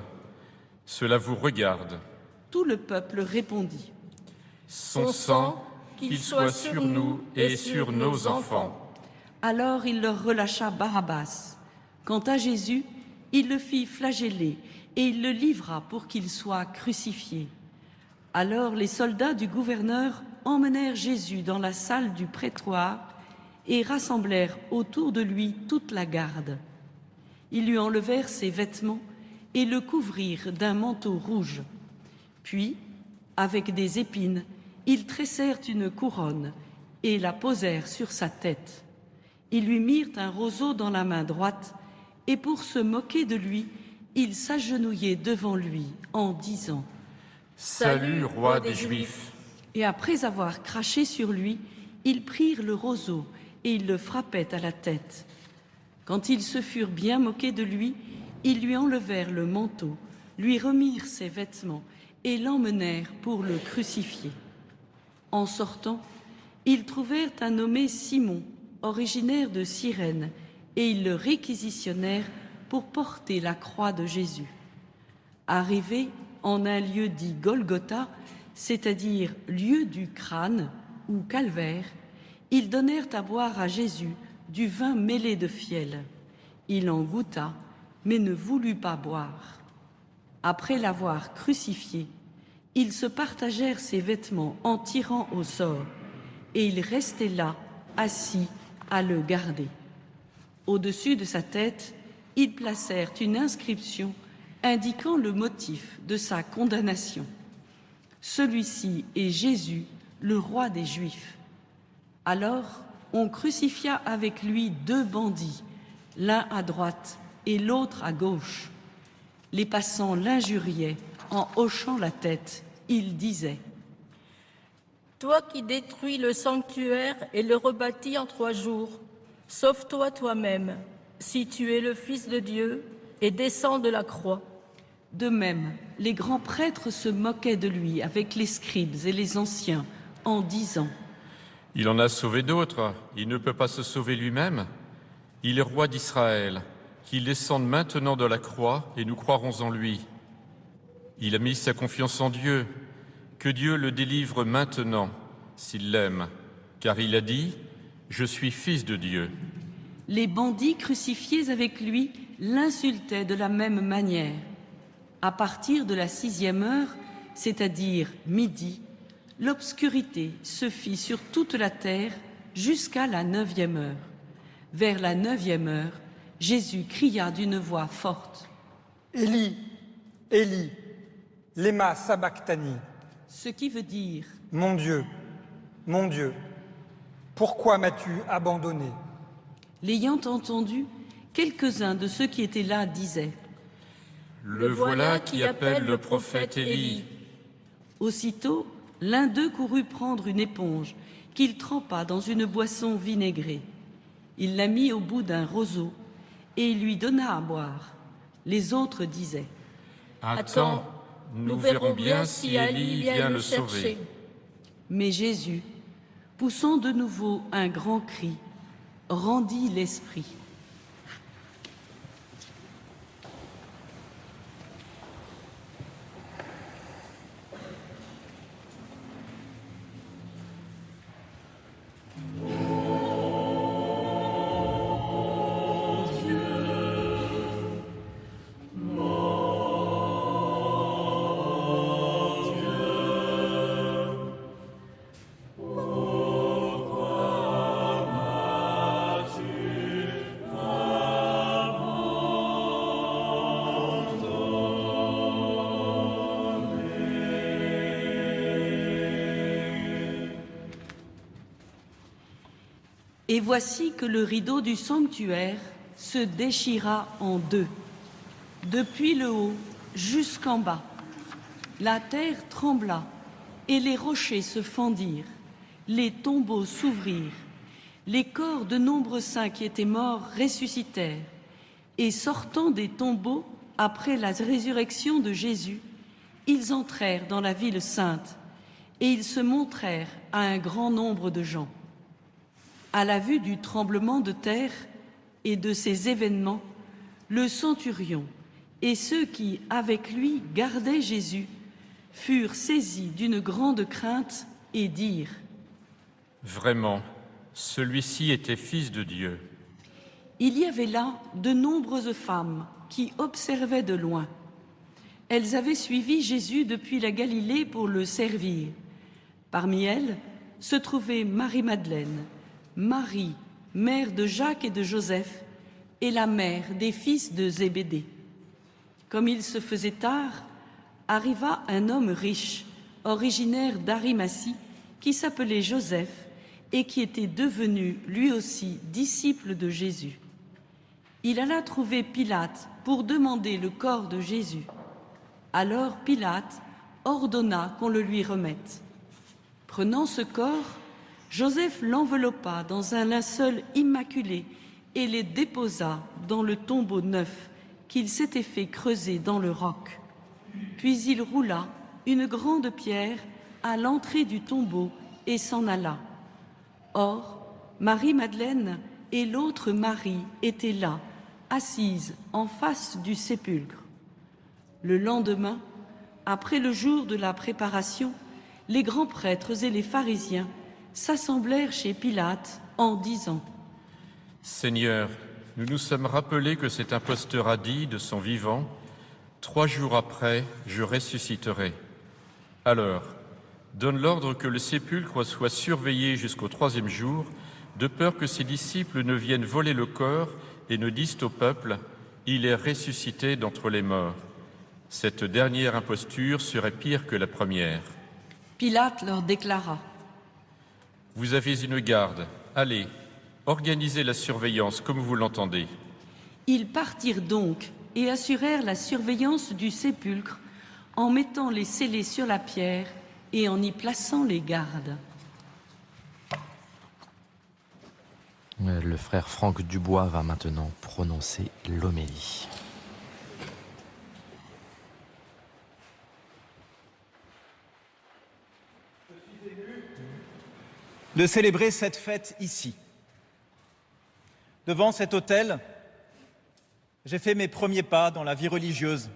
Cela vous regarde. Tout le peuple répondit: Son sang, qu'il soit sur nous et sur nos enfants. Alors il leur relâcha Barabbas. Quant à Jésus, il le fit flageller et il le livra pour qu'il soit crucifié. Alors les soldats du gouverneur emmenèrent Jésus dans la salle du prétoire et rassemblèrent autour de lui toute la garde. Ils lui enlevèrent ses vêtements et le couvrirent d'un manteau rouge. Puis, avec des épines, ils tressèrent une couronne et la posèrent sur sa tête. Ils lui mirent un roseau dans la main droite et pour se moquer de lui, ils s'agenouillaient devant lui en disant « Salut, roi des Juifs !» Et après avoir craché sur lui, ils prirent le roseau et ils le frappaient à la tête. Quand ils se furent bien moqués de lui, ils lui enlevèrent le manteau, lui remirent ses vêtements et l'emmenèrent pour le crucifier. En sortant, ils trouvèrent un nommé Simon, originaire de Cyrène, et ils le réquisitionnèrent pour porter la croix de Jésus. Arrivés en un lieu dit Golgotha, c'est-à-dire lieu du crâne ou calvaire, ils donnèrent à boire à Jésus du vin mêlé de fiel. Il en goûta, mais ne voulut pas boire. Après l'avoir crucifié, ils se partagèrent ses vêtements en tirant au sort, et il restait là, assis, à le garder. Au-dessus de sa tête, ils placèrent une inscription indiquant le motif de sa condamnation. Celui-ci est Jésus, le roi des Juifs. Alors, on crucifia avec lui 2 bandits, l'un à droite et l'autre à gauche. Les passants l'injuriaient en hochant la tête. Ils disaient « Toi qui détruis le sanctuaire et le rebâtis en 3 jours, sauve-toi toi-même, si tu es le Fils de Dieu, et descends de la croix. » De même, les grands prêtres se moquaient de lui avec les scribes et les anciens en disant « Il en a sauvé d'autres, il ne peut pas se sauver lui-même. Il est roi d'Israël, qu'il descende maintenant de la croix et nous croirons en lui. Il a mis sa confiance en Dieu, que Dieu le délivre maintenant, s'il l'aime, car il a dit « Je suis fils de Dieu ». Les bandits crucifiés avec lui l'insultaient de la même manière. À partir de la 6e heure, c'est-à-dire midi, l'obscurité se fit sur toute la terre jusqu'à la 9e heure. Vers la 9e heure, Jésus cria d'une voix forte « Élie, Élie, lema sabachthani » ce qui veut dire « Mon Dieu, pourquoi m'as-tu abandonné ?» L'ayant entendu, quelques-uns de ceux qui étaient là disaient « Le voilà qui appelle le prophète Élie. » Aussitôt, l'un d'eux courut prendre une éponge qu'il trempa dans une boisson vinaigrée. Il la mit au bout d'un roseau et il lui donna à boire. Les autres disaient « Attends, nous verrons bien si Élie vient le sauver. » Mais Jésus, poussant de nouveau un grand cri, rendit l'esprit. Et voici que le rideau du sanctuaire se déchira en 2, depuis le haut jusqu'en bas. La terre trembla et les rochers se fendirent, les tombeaux s'ouvrirent, les corps de nombreux saints qui étaient morts ressuscitèrent, et sortant des tombeaux après la résurrection de Jésus, ils entrèrent dans la ville sainte et ils se montrèrent à un grand nombre de gens. À la vue du tremblement de terre et de ces événements, le centurion et ceux qui, avec lui, gardaient Jésus, furent saisis d'une grande crainte et dirent « Vraiment, celui-ci était fils de Dieu. » Il y avait là de nombreuses femmes qui observaient de loin. Elles avaient suivi Jésus depuis la Galilée pour le servir. Parmi elles, se trouvait Marie-Madeleine, Marie, mère de Jacques et de Joseph, et la mère des fils de Zébédée. Comme il se faisait tard, arriva un homme riche, originaire d'Arimathie, qui s'appelait Joseph et qui était devenu lui aussi disciple de Jésus. Il alla trouver Pilate pour demander le corps de Jésus. Alors Pilate ordonna qu'on le lui remette. Prenant ce corps, Joseph l'enveloppa dans un linceul immaculé et les déposa dans le tombeau neuf qu'il s'était fait creuser dans le roc. Puis il roula une grande pierre à l'entrée du tombeau et s'en alla. Or, Marie-Madeleine et l'autre Marie étaient là, assises en face du sépulcre. Le lendemain, après le jour de la préparation, les grands prêtres et les pharisiens s'assemblèrent chez Pilate en disant : « Seigneur, nous nous sommes rappelés que cet imposteur a dit de son vivant : 3 jours après, je ressusciterai. Alors, donne l'ordre que le sépulcre soit surveillé jusqu'au 3e jour, de peur que ses disciples ne viennent voler le corps et ne disent au peuple : il est ressuscité d'entre les morts. Cette dernière imposture serait pire que la première. » Pilate leur déclara : « Vous avez une garde, allez, organisez la surveillance comme vous l'entendez. » Ils partirent donc et assurèrent la surveillance du sépulcre en mettant les scellés sur la pierre et en y plaçant les gardes. Le frère Franck Dubois va maintenant prononcer l'homélie. De célébrer cette fête ici. Devant cet autel, j'ai fait mes premiers pas dans la vie religieuse.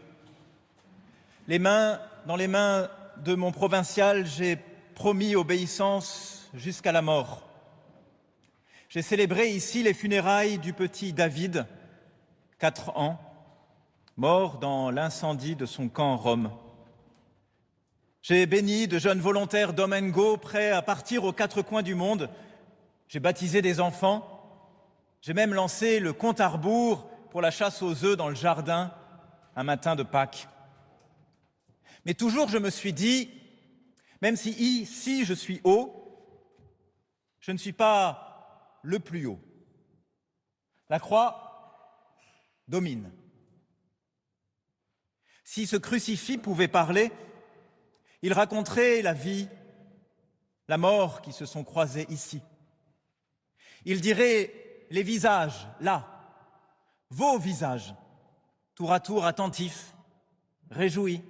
Dans les mains de mon provincial, j'ai promis obéissance jusqu'à la mort. J'ai célébré ici les funérailles du petit David, 4 ans, mort dans l'incendie de son camp Rome. J'ai béni de jeunes volontaires Domengo prêts à partir aux 4 coins du monde. J'ai baptisé des enfants. J'ai même lancé le compte à rebours pour la chasse aux œufs dans le jardin un matin de Pâques. Mais toujours je me suis dit, même si ici je suis haut, je ne suis pas le plus haut. La croix domine. Si ce crucifix pouvait parler, il raconterait la vie, la mort qui se sont croisés ici. Il dirait les visages, là, vos visages, tour à tour attentifs, réjouis,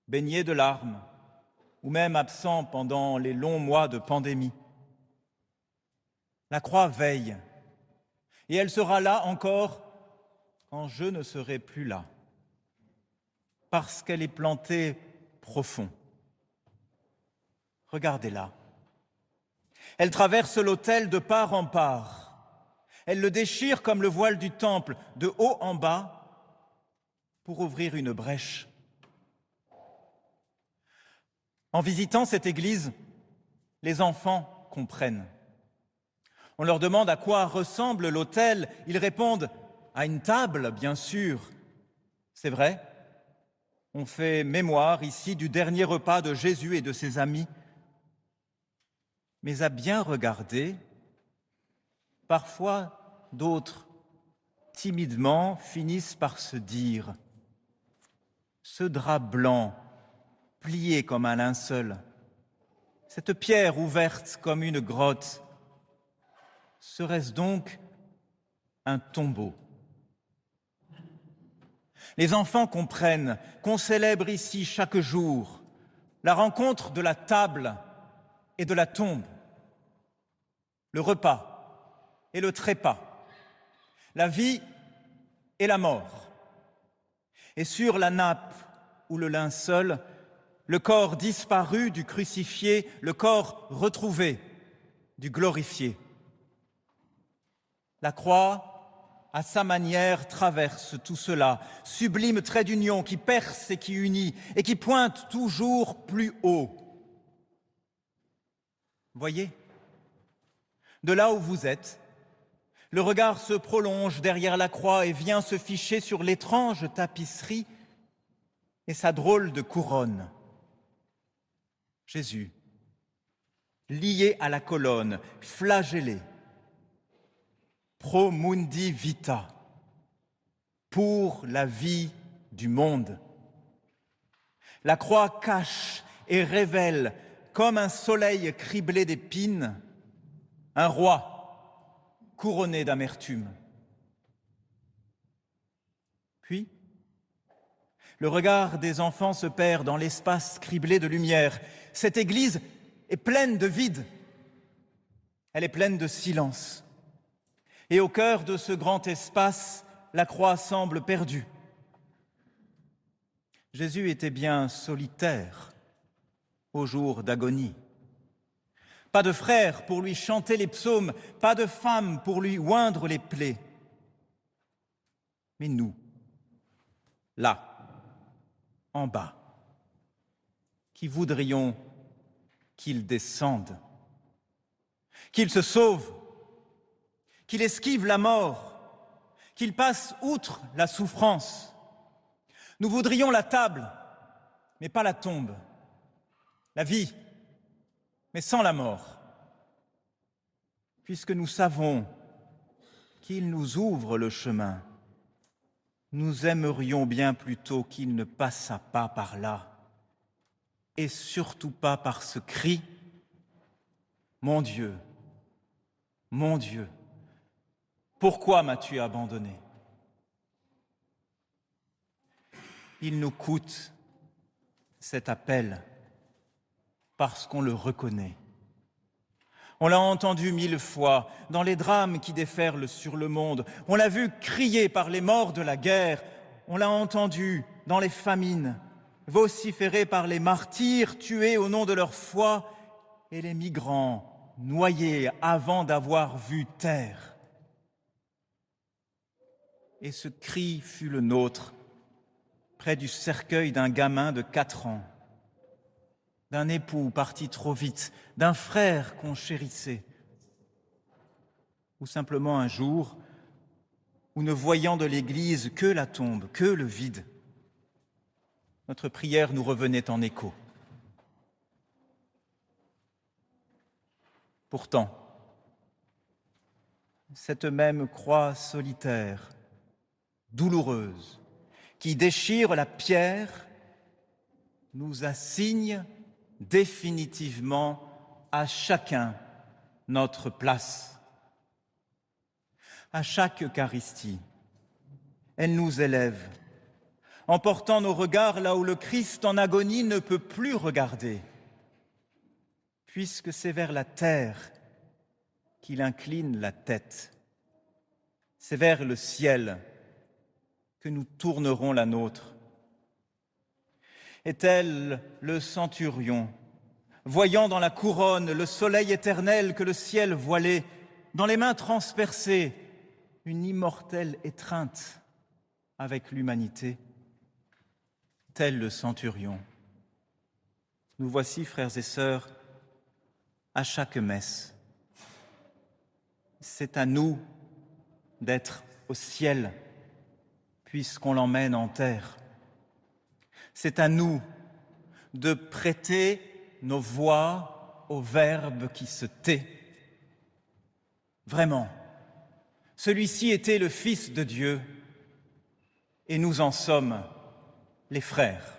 baignés de larmes, ou même absents pendant les longs mois de pandémie. La croix veille, et elle sera là encore quand je ne serai plus là, parce qu'elle est plantée profond. Regardez-la. Elle traverse l'autel de part en part. Elle le déchire comme le voile du temple, de haut en bas, pour ouvrir une brèche. En visitant cette église, les enfants comprennent. On leur demande à quoi ressemble l'autel. Ils répondent à une table, bien sûr. C'est vrai. On fait mémoire ici du dernier repas de Jésus et de ses amis. Mais à bien regarder, parfois d'autres, timidement, finissent par se dire : ce drap blanc, plié comme un linceul, cette pierre ouverte comme une grotte, serait-ce donc un tombeau ? Les enfants comprennent qu'on célèbre ici chaque jour la rencontre de la table et de la tombe, le repas et le trépas, la vie et la mort. Et sur la nappe ou le linceul, le corps disparu du crucifié, le corps retrouvé du glorifié. La croix, à sa manière, traverse tout cela, sublime trait d'union qui perce et qui unit et qui pointe toujours plus haut. Voyez, de là où vous êtes, le regard se prolonge derrière la croix et vient se ficher sur l'étrange tapisserie et sa drôle de couronne. Jésus, lié à la colonne, flagellé, pro mundi vita, pour la vie du monde. La croix cache et révèle, comme un soleil criblé d'épines, un roi couronné d'amertume. Puis, le regard des enfants se perd dans l'espace criblé de lumière. Cette église est pleine de vide. Elle est pleine de silence. Et au cœur de ce grand espace, la croix semble perdue. Jésus était bien solitaire au jour d'agonie. Pas de frères pour lui chanter les psaumes, pas de femmes pour lui oindre les plaies. Mais nous, là, en bas, qui voudrions qu'il descende, qu'il se sauve, qu'il esquive la mort, qu'il passe outre la souffrance. Nous voudrions la table, mais pas la tombe, la vie, mais sans la mort. Puisque nous savons qu'il nous ouvre le chemin, nous aimerions bien plutôt qu'il ne passât pas par là, et surtout pas par ce cri « Mon Dieu, pourquoi m'as-tu abandonné ?» Il nous coûte cet appel parce qu'on le reconnaît. On l'a entendu 1000 fois dans les drames qui déferlent sur le monde. On l'a vu crier par les morts de la guerre. On l'a entendu dans les famines, vociférer par les martyrs tués au nom de leur foi et les migrants noyés avant d'avoir vu terre. Et ce cri fut le nôtre près du cercueil d'un gamin de 4 ans, d'un époux parti trop vite, d'un frère qu'on chérissait, ou simplement un jour où, ne voyant de l'Église que la tombe, que le vide, notre prière nous revenait en écho. Pourtant, cette même croix solitaire, douloureuse, qui déchire la pierre, nous assigne définitivement à chacun notre place. À chaque Eucharistie, elle nous élève, en portant nos regards là où le Christ en agonie ne peut plus regarder, puisque c'est vers la terre qu'il incline la tête. C'est vers le ciel que nous tournerons la nôtre. Et tel le centurion, voyant dans la couronne le soleil éternel que le ciel voilait, dans les mains transpercées, une immortelle étreinte avec l'humanité, tel le centurion. Nous voici, frères et sœurs, à chaque messe. C'est à nous d'être au ciel, puisqu'on l'emmène en terre. C'est à nous de prêter nos voix au Verbe qui se tait. Vraiment, celui-ci était le Fils de Dieu, et nous en sommes les frères.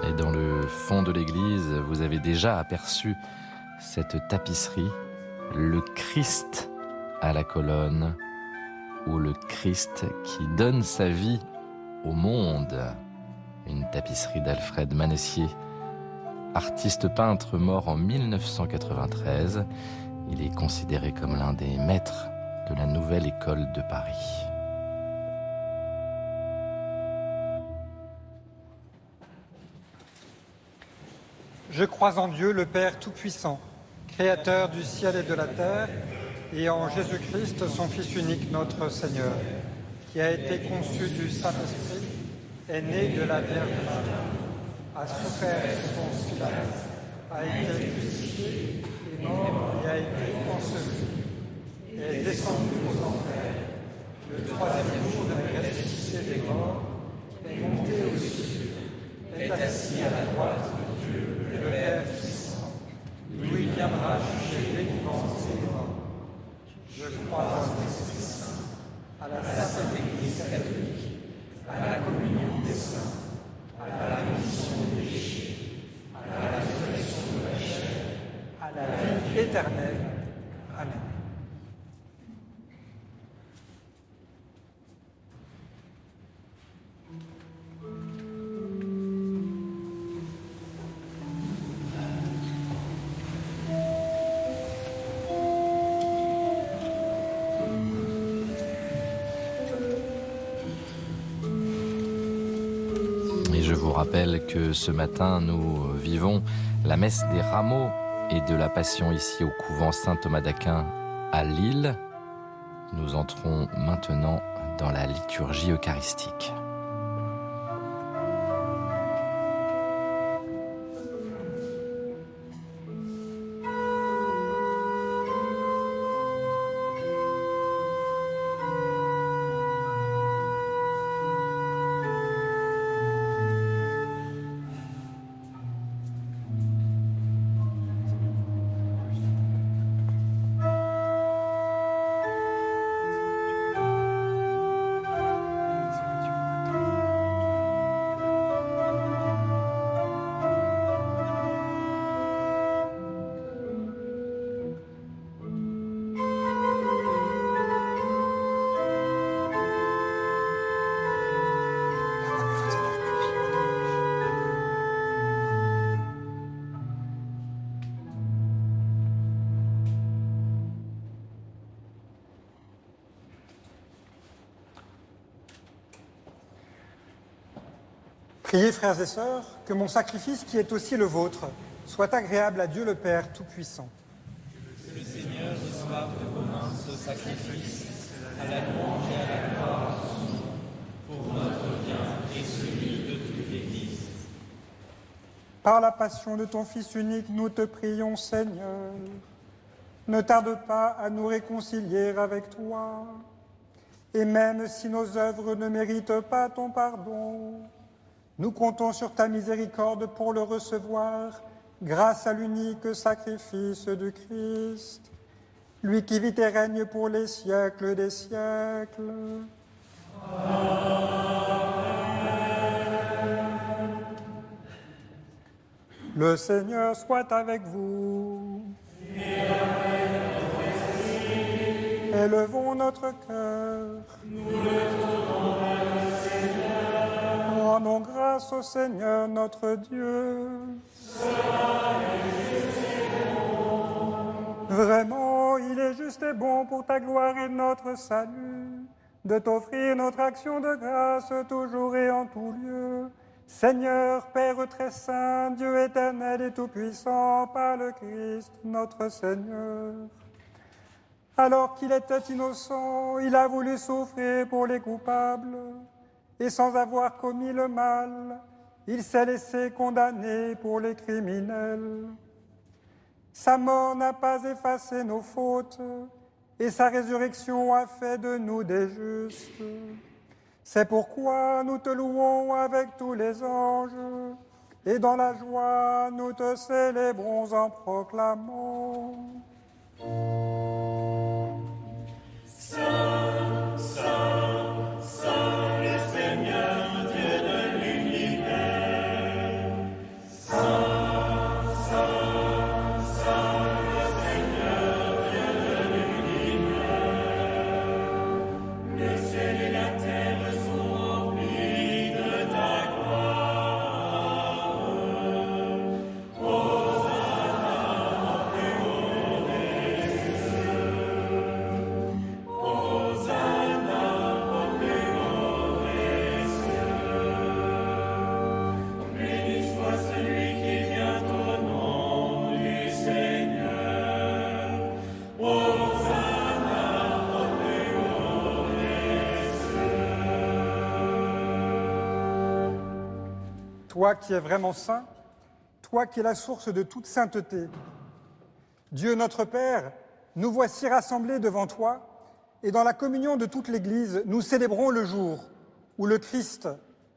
Et dans le fond de l'église, vous avez déjà aperçu cette tapisserie, le Christ à la colonne, ou le Christ qui donne sa vie au monde. Une tapisserie d'Alfred Manessier, artiste peintre mort en 1993. Il est considéré comme l'un des maîtres de la Nouvelle École de Paris. Je crois en Dieu, le Père Tout-Puissant, Créateur du ciel et de la terre, et en Jésus-Christ, son Fils unique, notre Seigneur, qui a été conçu du Saint-Esprit, est né de la Vierge Marie, a souffert sous Ponce Pilate, a été crucifié, est mort et a été enseveli, est descendu aux enfers, le troisième jour de la ressuscité des morts, est monté aux cieux, est assis à la droite de Dieu, le Père puissant, d'où il viendra juger les vivants et les morts. Je crois en l'Esprit Saint, à la Sainte Église catholique, à la communion des saints, à la rémission des péchés, à la résurrection de la chair, à la vie éternelle. Amen. Je vous rappelle que ce matin, nous vivons la messe des rameaux et de la Passion ici au couvent Saint-Thomas d'Aquin à Lille. Nous entrons maintenant dans la liturgie eucharistique. Priez, frères et sœurs, que mon sacrifice, qui est aussi le vôtre, soit agréable à Dieu le Père Tout-Puissant. Que le Seigneur reçoive de vos mains ce sacrifice, à la louange et à la gloire, pour notre bien et celui de toute l'Église. Par la passion de ton Fils unique, nous te prions, Seigneur. Ne tarde pas à nous réconcilier avec toi. Et même si nos œuvres ne méritent pas ton pardon, nous comptons sur ta miséricorde pour le recevoir, grâce à l'unique sacrifice de Christ, lui qui vit et règne pour les siècles des siècles. Amen. Le Seigneur soit avec vous. Et avec votre esprit. Élevons notre cœur. Nous le tournons vers le Seigneur. Rendons grâce au Seigneur notre Dieu. Vraiment, il est juste et bon pour ta gloire et notre salut, de t'offrir notre action de grâce toujours et en tout lieu. Seigneur, Père très saint, Dieu éternel et tout-puissant, par le Christ, notre Seigneur. Alors qu'il était innocent, il a voulu souffrir pour les coupables, et sans avoir commis le mal, il s'est laissé condamner pour les criminels. Sa mort n'a pas effacé nos fautes, et sa résurrection a fait de nous des justes. C'est pourquoi nous te louons avec tous les anges, et dans la joie nous te célébrons en proclamant. Saint, Saint, Saint, le Seigneur, Dieu de l'univers. Saint, Saint, Saint, le Seigneur, Dieu de l'univers. Le ciel et la terre sont remplis de ta gloire. Hosanna au plus haut des cieux. toi qui es vraiment saint, toi qui es la source de toute sainteté. Dieu notre Père, nous voici rassemblés devant toi, et dans la communion de toute l'Église, nous célébrons le jour où le Christ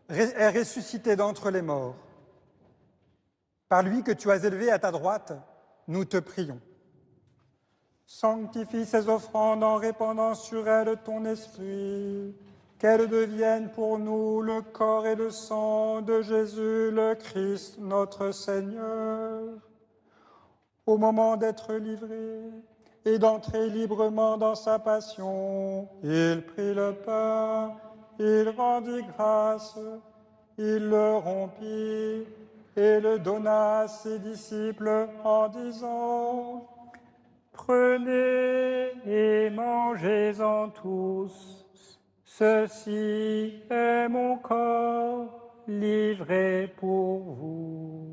est ressuscité d'entre les morts. Par lui que tu as élevé à ta droite, nous te prions. Sanctifie ces offrandes en répandant sur elles ton esprit, qu'elles deviennent pour nous le corps et le sang de Jésus le Christ, notre Seigneur. Au moment d'être livré et d'entrer librement dans sa passion, il prit le pain, il rendit grâce, il le rompit et le donna à ses disciples en disant: Prenez et mangez-en tous, ceci est mon corps livré pour vous.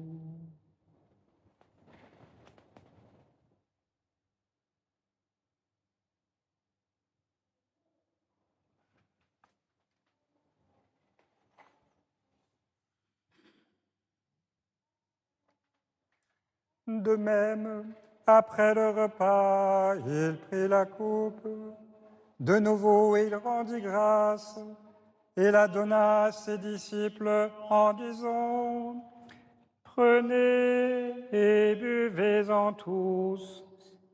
De même, après le repas, il prit la coupe. De nouveau, il rendit grâce et la donna à ses disciples en disant: Prenez et buvez-en tous,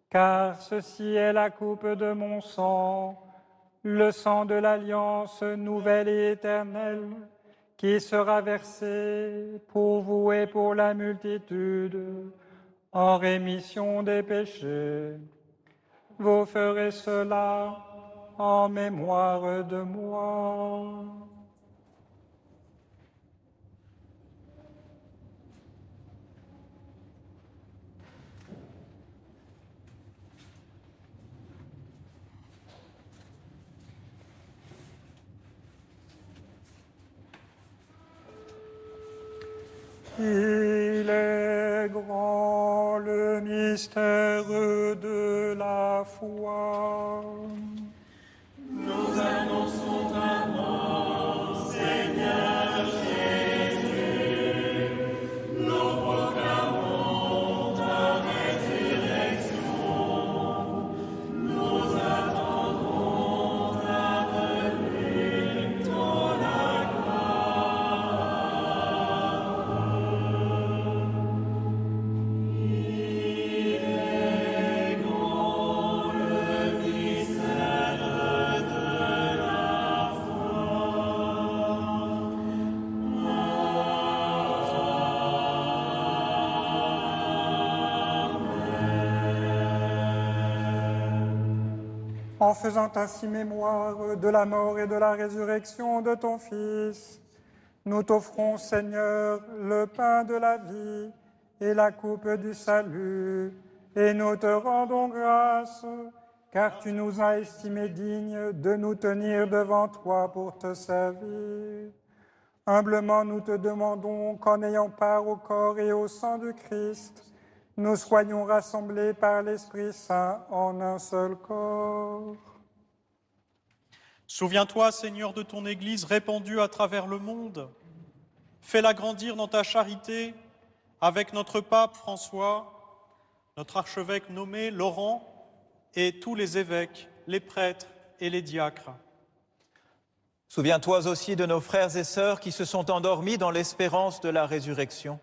car ceci est la coupe de mon sang, le sang de l'alliance nouvelle et éternelle, qui sera versé pour vous et pour la multitude, en rémission des péchés. Vous ferez cela en mémoire de moi. Il est grand le mystère de la foi. Nous annonçons ta mort, Seigneur Jésus. Nous proclamons ta résurrection. Nous attendons ta venue dans la En faisant ainsi mémoire de la mort et de la résurrection de ton Fils, nous t'offrons, Seigneur, le pain de la vie et la coupe du salut, et nous te rendons grâce, car tu nous as estimés dignes de nous tenir devant toi pour te servir. Humblement, nous te demandons qu'en ayant part au corps et au sang du Christ, nous soyons rassemblés par l'Esprit Saint en un seul corps. Souviens-toi, Seigneur, de ton Église répandue à travers le monde. Fais-la grandir dans ta charité avec notre pape François, notre archevêque nommé Laurent et tous les évêques, les prêtres et les diacres. Souviens-toi aussi de nos frères et sœurs qui se sont endormis dans l'espérance de la résurrection.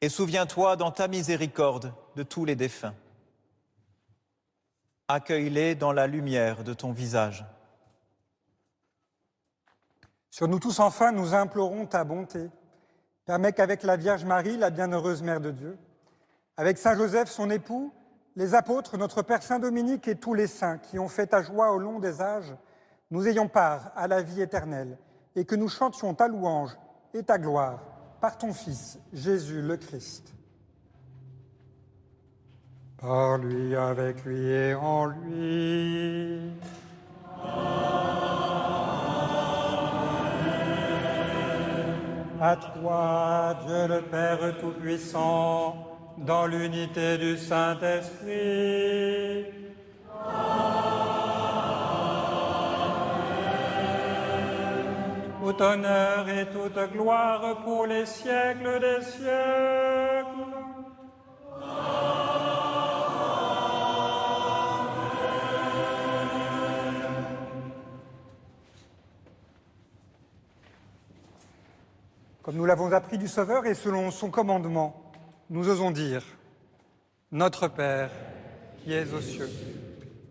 Et souviens-toi dans ta miséricorde de tous les défunts. Accueille-les dans la lumière de ton visage. Sur nous tous, enfin, nous implorons ta bonté. Permets qu'avec la Vierge Marie, la bienheureuse Mère de Dieu, avec Saint Joseph, son époux, les apôtres, notre Père Saint Dominique et tous les saints qui ont fait ta joie au long des âges, nous ayons part à la vie éternelle et que nous chantions ta louange et ta gloire par ton Fils, Jésus le Christ. Par lui, avec lui et en lui. À toi, Dieu le Père Tout-Puissant, dans l'unité du Saint-Esprit. Tout honneur et toute gloire pour les siècles des siècles. Comme nous l'avons appris du Sauveur et selon son commandement, nous osons dire « Notre Père, qui es aux cieux,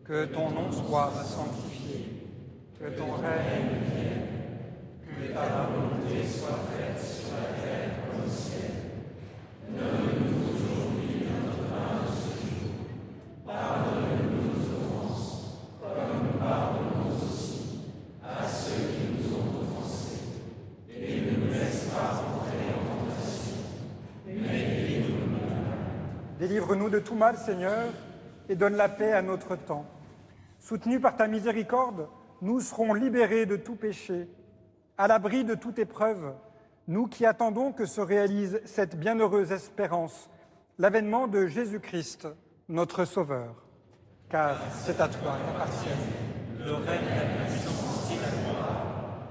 que ton nom soit sanctifié, que ton règne vienne, que ta volonté soit faite sur la terre comme au ciel. Donne-nous aujourd'hui notre pain de ce jour. Pardonne-nous nos offenses, comme nous pardonnons aussi à ceux qui nous ont offensés. Et ne nous laisse pas entrer en tentation, mais délivre-nous du mal. Délivre-nous de tout mal, Seigneur, et donne la paix à notre temps. Soutenus par ta miséricorde, nous serons libérés de tout péché, à l'abri de toute épreuve, nous qui attendons que se réalise cette bienheureuse espérance, l'avènement de Jésus-Christ, notre Sauveur. Car c'est à toi qu'appartiennent le règne, la puissance et la gloire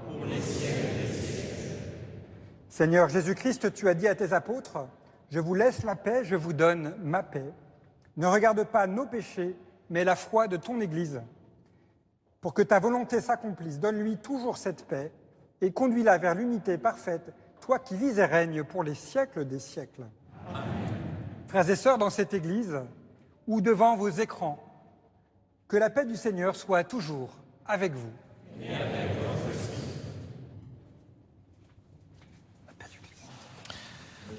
pour les siècles des siècles. Seigneur Jésus-Christ, tu as dit à tes apôtres, « Je vous laisse la paix, je vous donne ma paix. Ne regarde pas nos péchés, mais la foi de ton Église. Pour que ta volonté s'accomplisse, donne-lui toujours cette paix et conduis-la vers l'unité parfaite, toi qui vis et règnes pour les siècles des siècles. » Amen. Frères et sœurs, dans cette Église ou devant vos écrans, que la paix du Seigneur soit toujours avec vous. Et avec votre esprit.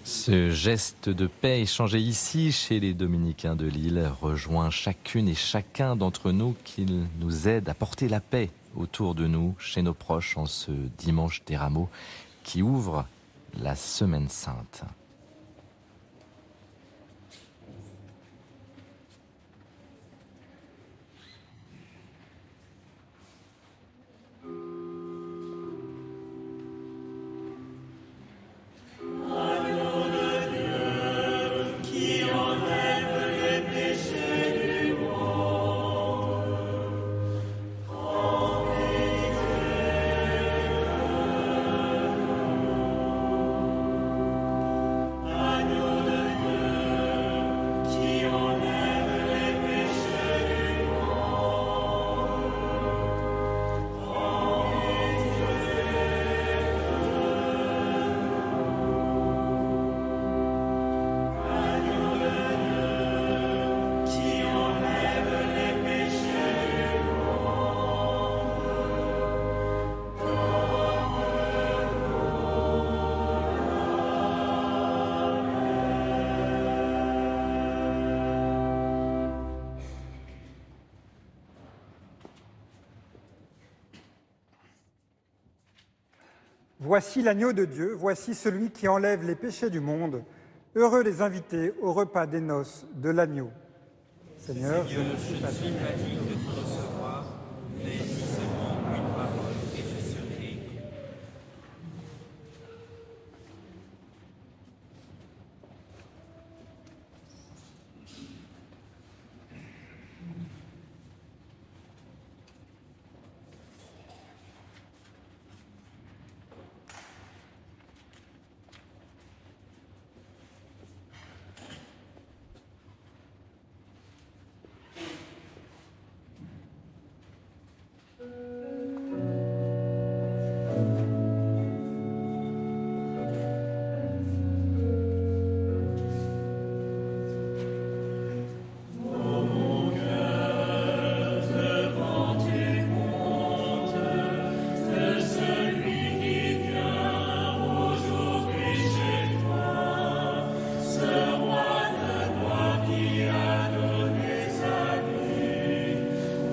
Ce geste de paix échangé ici chez les Dominicains de Lille rejoint chacune et chacun d'entre nous qui nous aide à porter la paix autour de nous, chez nos proches, en ce dimanche des Rameaux qui ouvre la Semaine Sainte. Voici l'agneau de Dieu, voici celui qui enlève les péchés du monde. Heureux les invités au repas des noces de l'agneau. Seigneur, je ne suis pas digne de te recevoir, mais dis seulement une parole et je serai guéri.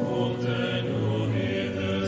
Pour te nourrir de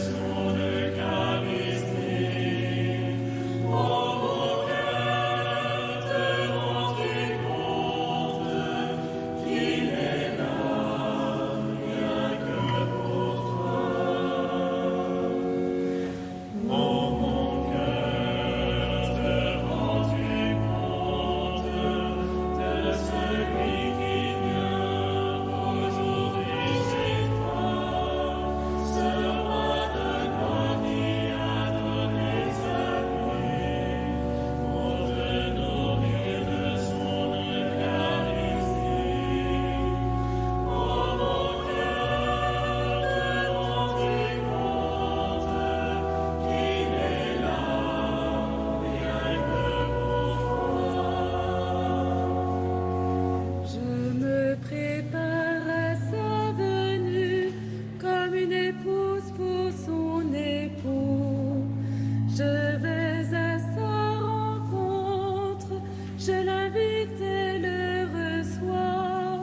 épouse pour son époux. Je vais à sa rencontre, je l'invite et le reçois.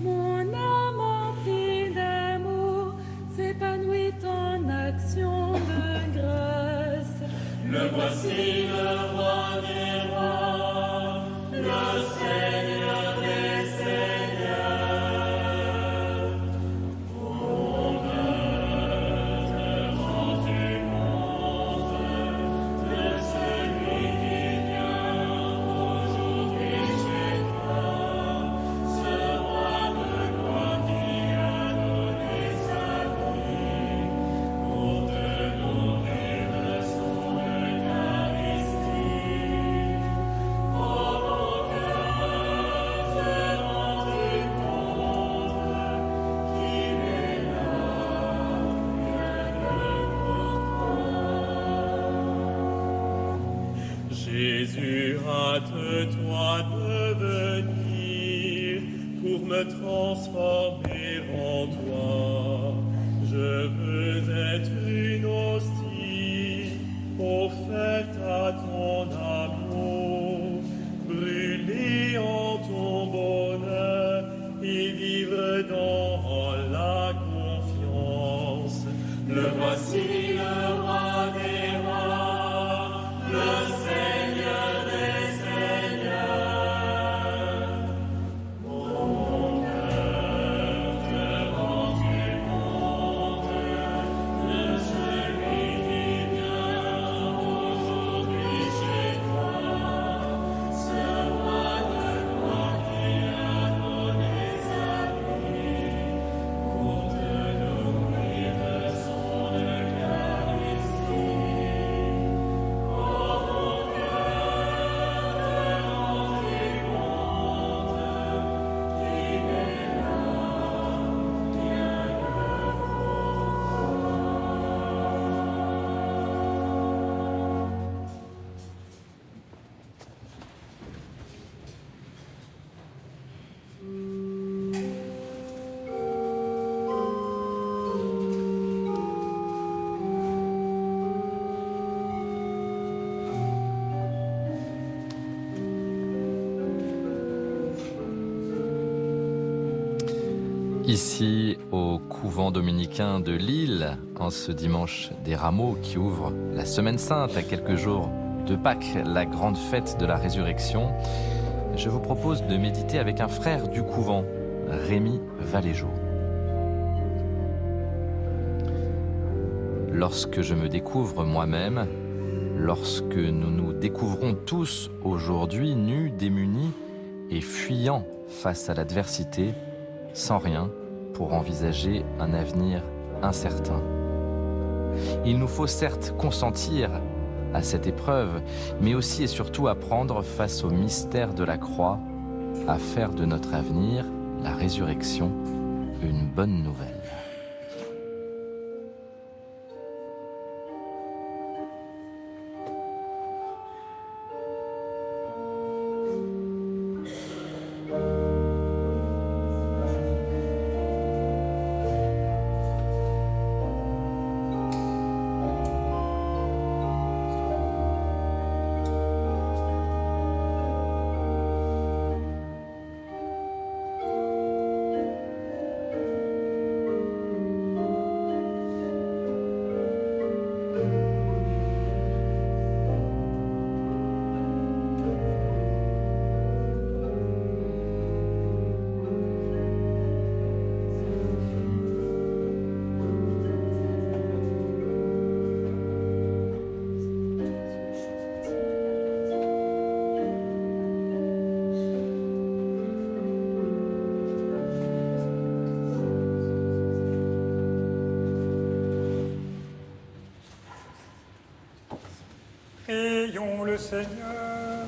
Mon âme emplie d'amour s'épanouit en action de grâce. Le voici le roi des rois, le Seigneur des seigneurs. Mon œuvre devant du monde, de celui qui vient aujourd'hui chez toi, ce roi de gloire qui a donné sa vie pour te nourrir de son Eucharistie. Oh mon cœur, se rend-tu compte qu'il est là, rien que pour toi. Jésus, hâte-toi de venir pour me transformer en toi. Je veux être une hostie offerte à ton amour, brûler en ton bonheur et vivre dans la confiance. Le voici le roi des rois, le Seigneur des seigneurs. Mon cœur te rend du monde, de celui qui vient aujourd'hui chez toi, ce roi de gloire qui a donné sa vie pour te nourrir de son Eucharistie. Oh mon cœur, te rend du monde, qu'il est là, rien que Ici, au couvent dominicain de Lille, en ce dimanche des Rameaux qui ouvre la Semaine Sainte à quelques jours de Pâques, la grande fête de la résurrection, je vous propose de méditer avec un frère du couvent, Rémi Valéjo. Lorsque je me découvre moi-même, lorsque nous nous découvrons tous aujourd'hui nus, démunis et fuyant face à l'adversité, sans rien pour envisager un avenir incertain. Il nous faut certes consentir à cette épreuve, mais aussi et surtout apprendre face au mystère de la croix à faire de notre avenir, la résurrection, une bonne nouvelle. Prions le Seigneur.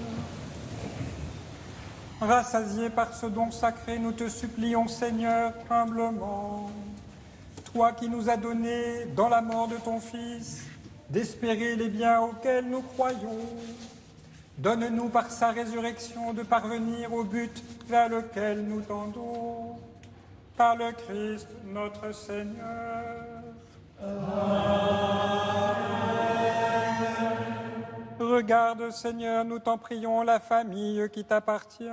Rassasiés par ce don sacré, nous te supplions, Seigneur, humblement. Toi qui nous as donné, dans la mort de ton Fils, d'espérer les biens auxquels nous croyons, donne-nous par sa résurrection de parvenir au but vers lequel nous tendons. Par le Christ notre Seigneur. Regarde, Seigneur, nous t'en prions, la famille qui t'appartient.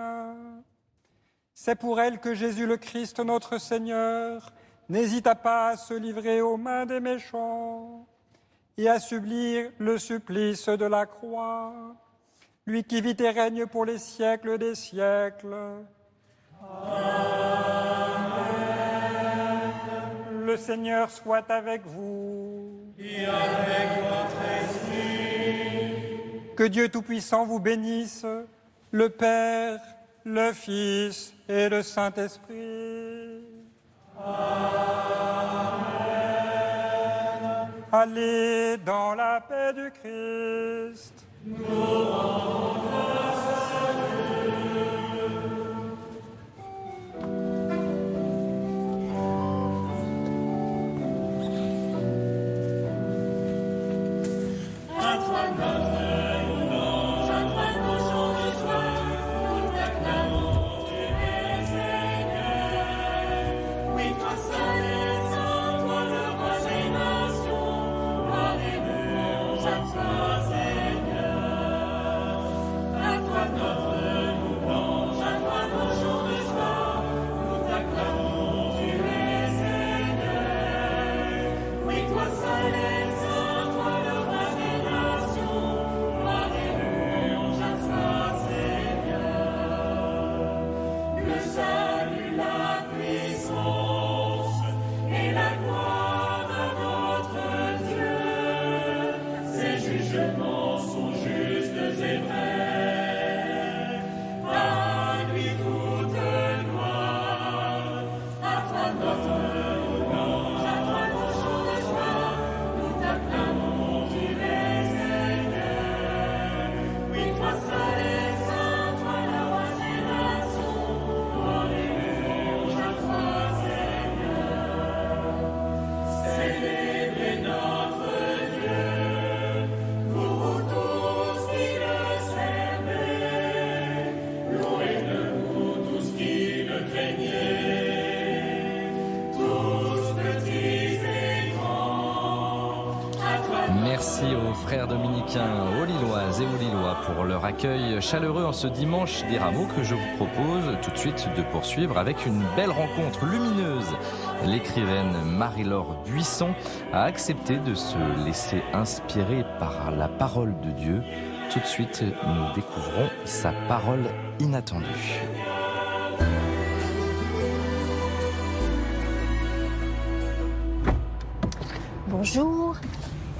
C'est pour elle que Jésus le Christ, notre Seigneur, n'hésita pas à se livrer aux mains des méchants et à subir le supplice de la croix. Lui qui vit et règne pour les siècles des siècles. Amen. Le Seigneur soit avec vous. Et avec votre esprit. Que Dieu Tout-Puissant vous bénisse, le Père, le Fils et le Saint-Esprit. Amen. Allez dans la paix du Christ. Nous rendons grâce à Dieu. À toi notre louange, à toi nos chants de joie, nous t'acclamons, tu es Seigneur. Oui, toi seul es saint, toi le roi des nations, gloire et louange à toi, Seigneur. À toi notre louange, à toi nos chants de joie, nous t'acclamons, tu es Seigneur. Oui, toi seul es saint, toi le roi des nations, gloire et louange à toi, Seigneur. Le salut, la puissance et la gloire de notre Dieu, ses jugements sont justes et vrais. À lui toute gloire, à toi notre louange, à toi nos chants de joie, nous t'acclamons, tu es Seigneur. Oui, toi seul es saint, toi le roi des nations, gloire et louange à toi, Seigneur. Célébrez notre Dieu, vous tous qui le servez, louez-le-vous tous qui le craignez, tous petits et grands. À toi Merci aux frères dominicains, aux Lilloises et aux Lillois pour leur accueil chaleureux en ce dimanche des Rameaux que je vous propose tout de suite de poursuivre avec une belle rencontre lumineuse. L'écrivaine Marie-Laure Buisson a accepté de se laisser inspirer par la parole de Dieu. Tout de suite, nous découvrons sa parole inattendue. Bonjour.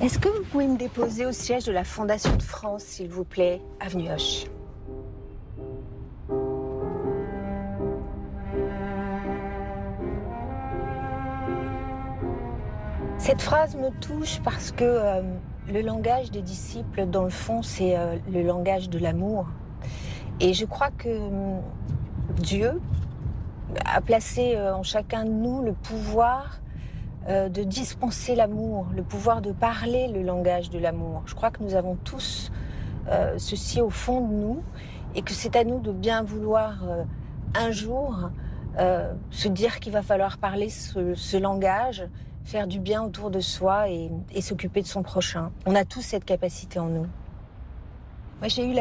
Est-ce que vous pouvez me déposer au siège de la Fondation de France, s'il vous plaît, avenue Hoche? Cette phrase me touche parce que le langage des disciples, dans le fond, c'est le langage de l'amour. Et je crois que Dieu a placé en chacun de nous le pouvoir de dispenser l'amour, le pouvoir de parler le langage de l'amour. Je crois que nous avons tous ceci au fond de nous et que c'est à nous de bien vouloir un jour se dire qu'il va falloir parler ce langage, faire du bien autour de soi et s'occuper de son prochain. On a tous cette capacité en nous. Moi, j'ai eu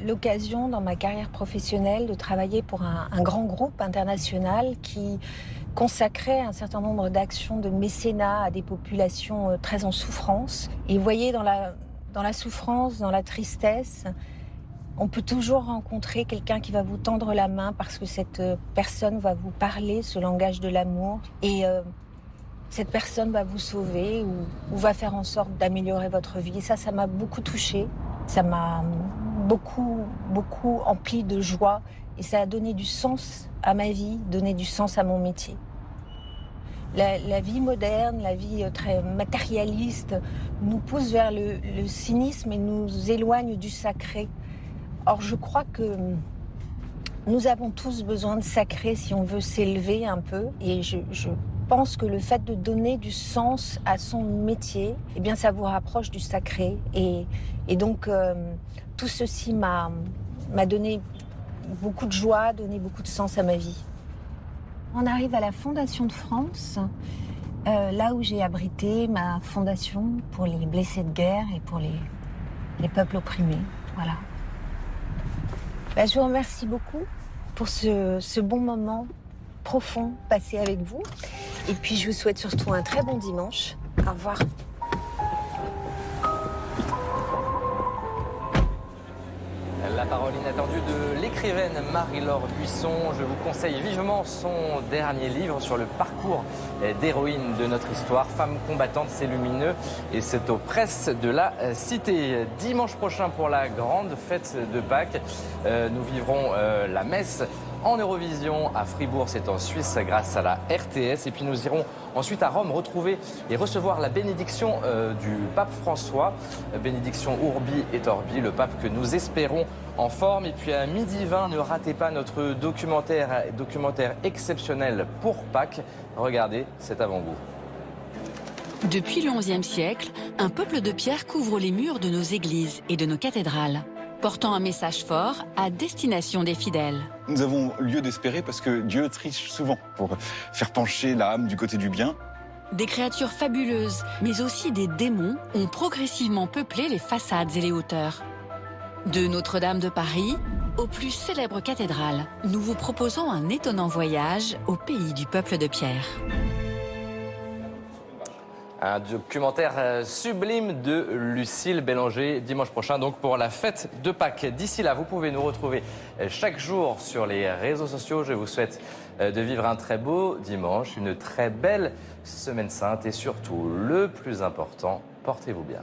l'occasion dans ma carrière professionnelle de travailler pour un grand groupe international qui consacrait un certain nombre d'actions de mécénat à des populations très en souffrance. Et vous voyez, dans la souffrance, dans la tristesse, on peut toujours rencontrer quelqu'un qui va vous tendre la main parce que cette personne va vous parler ce langage de l'amour. Et cette personne va vous sauver ou va faire en sorte d'améliorer votre vie. Et ça m'a beaucoup touchée. Ça m'a beaucoup empli de joie. Et ça a donné du sens à ma vie, donné du sens à mon métier. La vie moderne, la vie très matérialiste nous pousse vers le cynisme et nous éloigne du sacré. Or, je crois que nous avons tous besoin de sacré si on veut s'élever un peu. Et je pense que le fait de donner du sens à son métier, eh bien, ça vous rapproche du sacré. Et donc, tout ceci m'a donné beaucoup de joie, donné beaucoup de sens à ma vie. On arrive à la Fondation de France, là où j'ai abrité ma fondation pour les blessés de guerre et pour les peuples opprimés. Voilà. Bah, je vous remercie beaucoup pour ce bon moment profond passé avec vous. Et puis je vous souhaite surtout un très bon dimanche. Au revoir. La parole inattendue de l'écrivaine Marie-Laure Buisson. Je vous conseille vivement son dernier livre sur le parcours d'héroïne de notre histoire. Femme combattante, c'est lumineux et c'est aux presses de la Cité. Dimanche prochain pour la grande fête de Pâques, nous vivrons la messe en Eurovision à Fribourg, c'est en Suisse grâce à la RTS. Et puis nous irons ensuite à Rome retrouver et recevoir la bénédiction du pape François. Bénédiction Urbi et Orbi, le pape que nous espérons en forme. Et puis à 12h20, ne ratez pas notre documentaire exceptionnel pour Pâques. Regardez cet avant-goût. Depuis le XIe siècle, un peuple de pierre couvre les murs de nos églises et de nos cathédrales, portant un message fort à destination des fidèles. Nous avons lieu d'espérer parce que Dieu triche souvent pour faire pencher l'âme du côté du bien. Des créatures fabuleuses, mais aussi des démons, ont progressivement peuplé les façades et les hauteurs. De Notre-Dame de Paris aux plus célèbres cathédrales, nous vous proposons un étonnant voyage au pays du peuple de pierre. Un documentaire sublime de Lucille Bélanger dimanche prochain donc pour la fête de Pâques. D'ici là, vous pouvez nous retrouver chaque jour sur les réseaux sociaux. Je vous souhaite de vivre un très beau dimanche, une très belle semaine sainte et surtout, le plus important, portez-vous bien.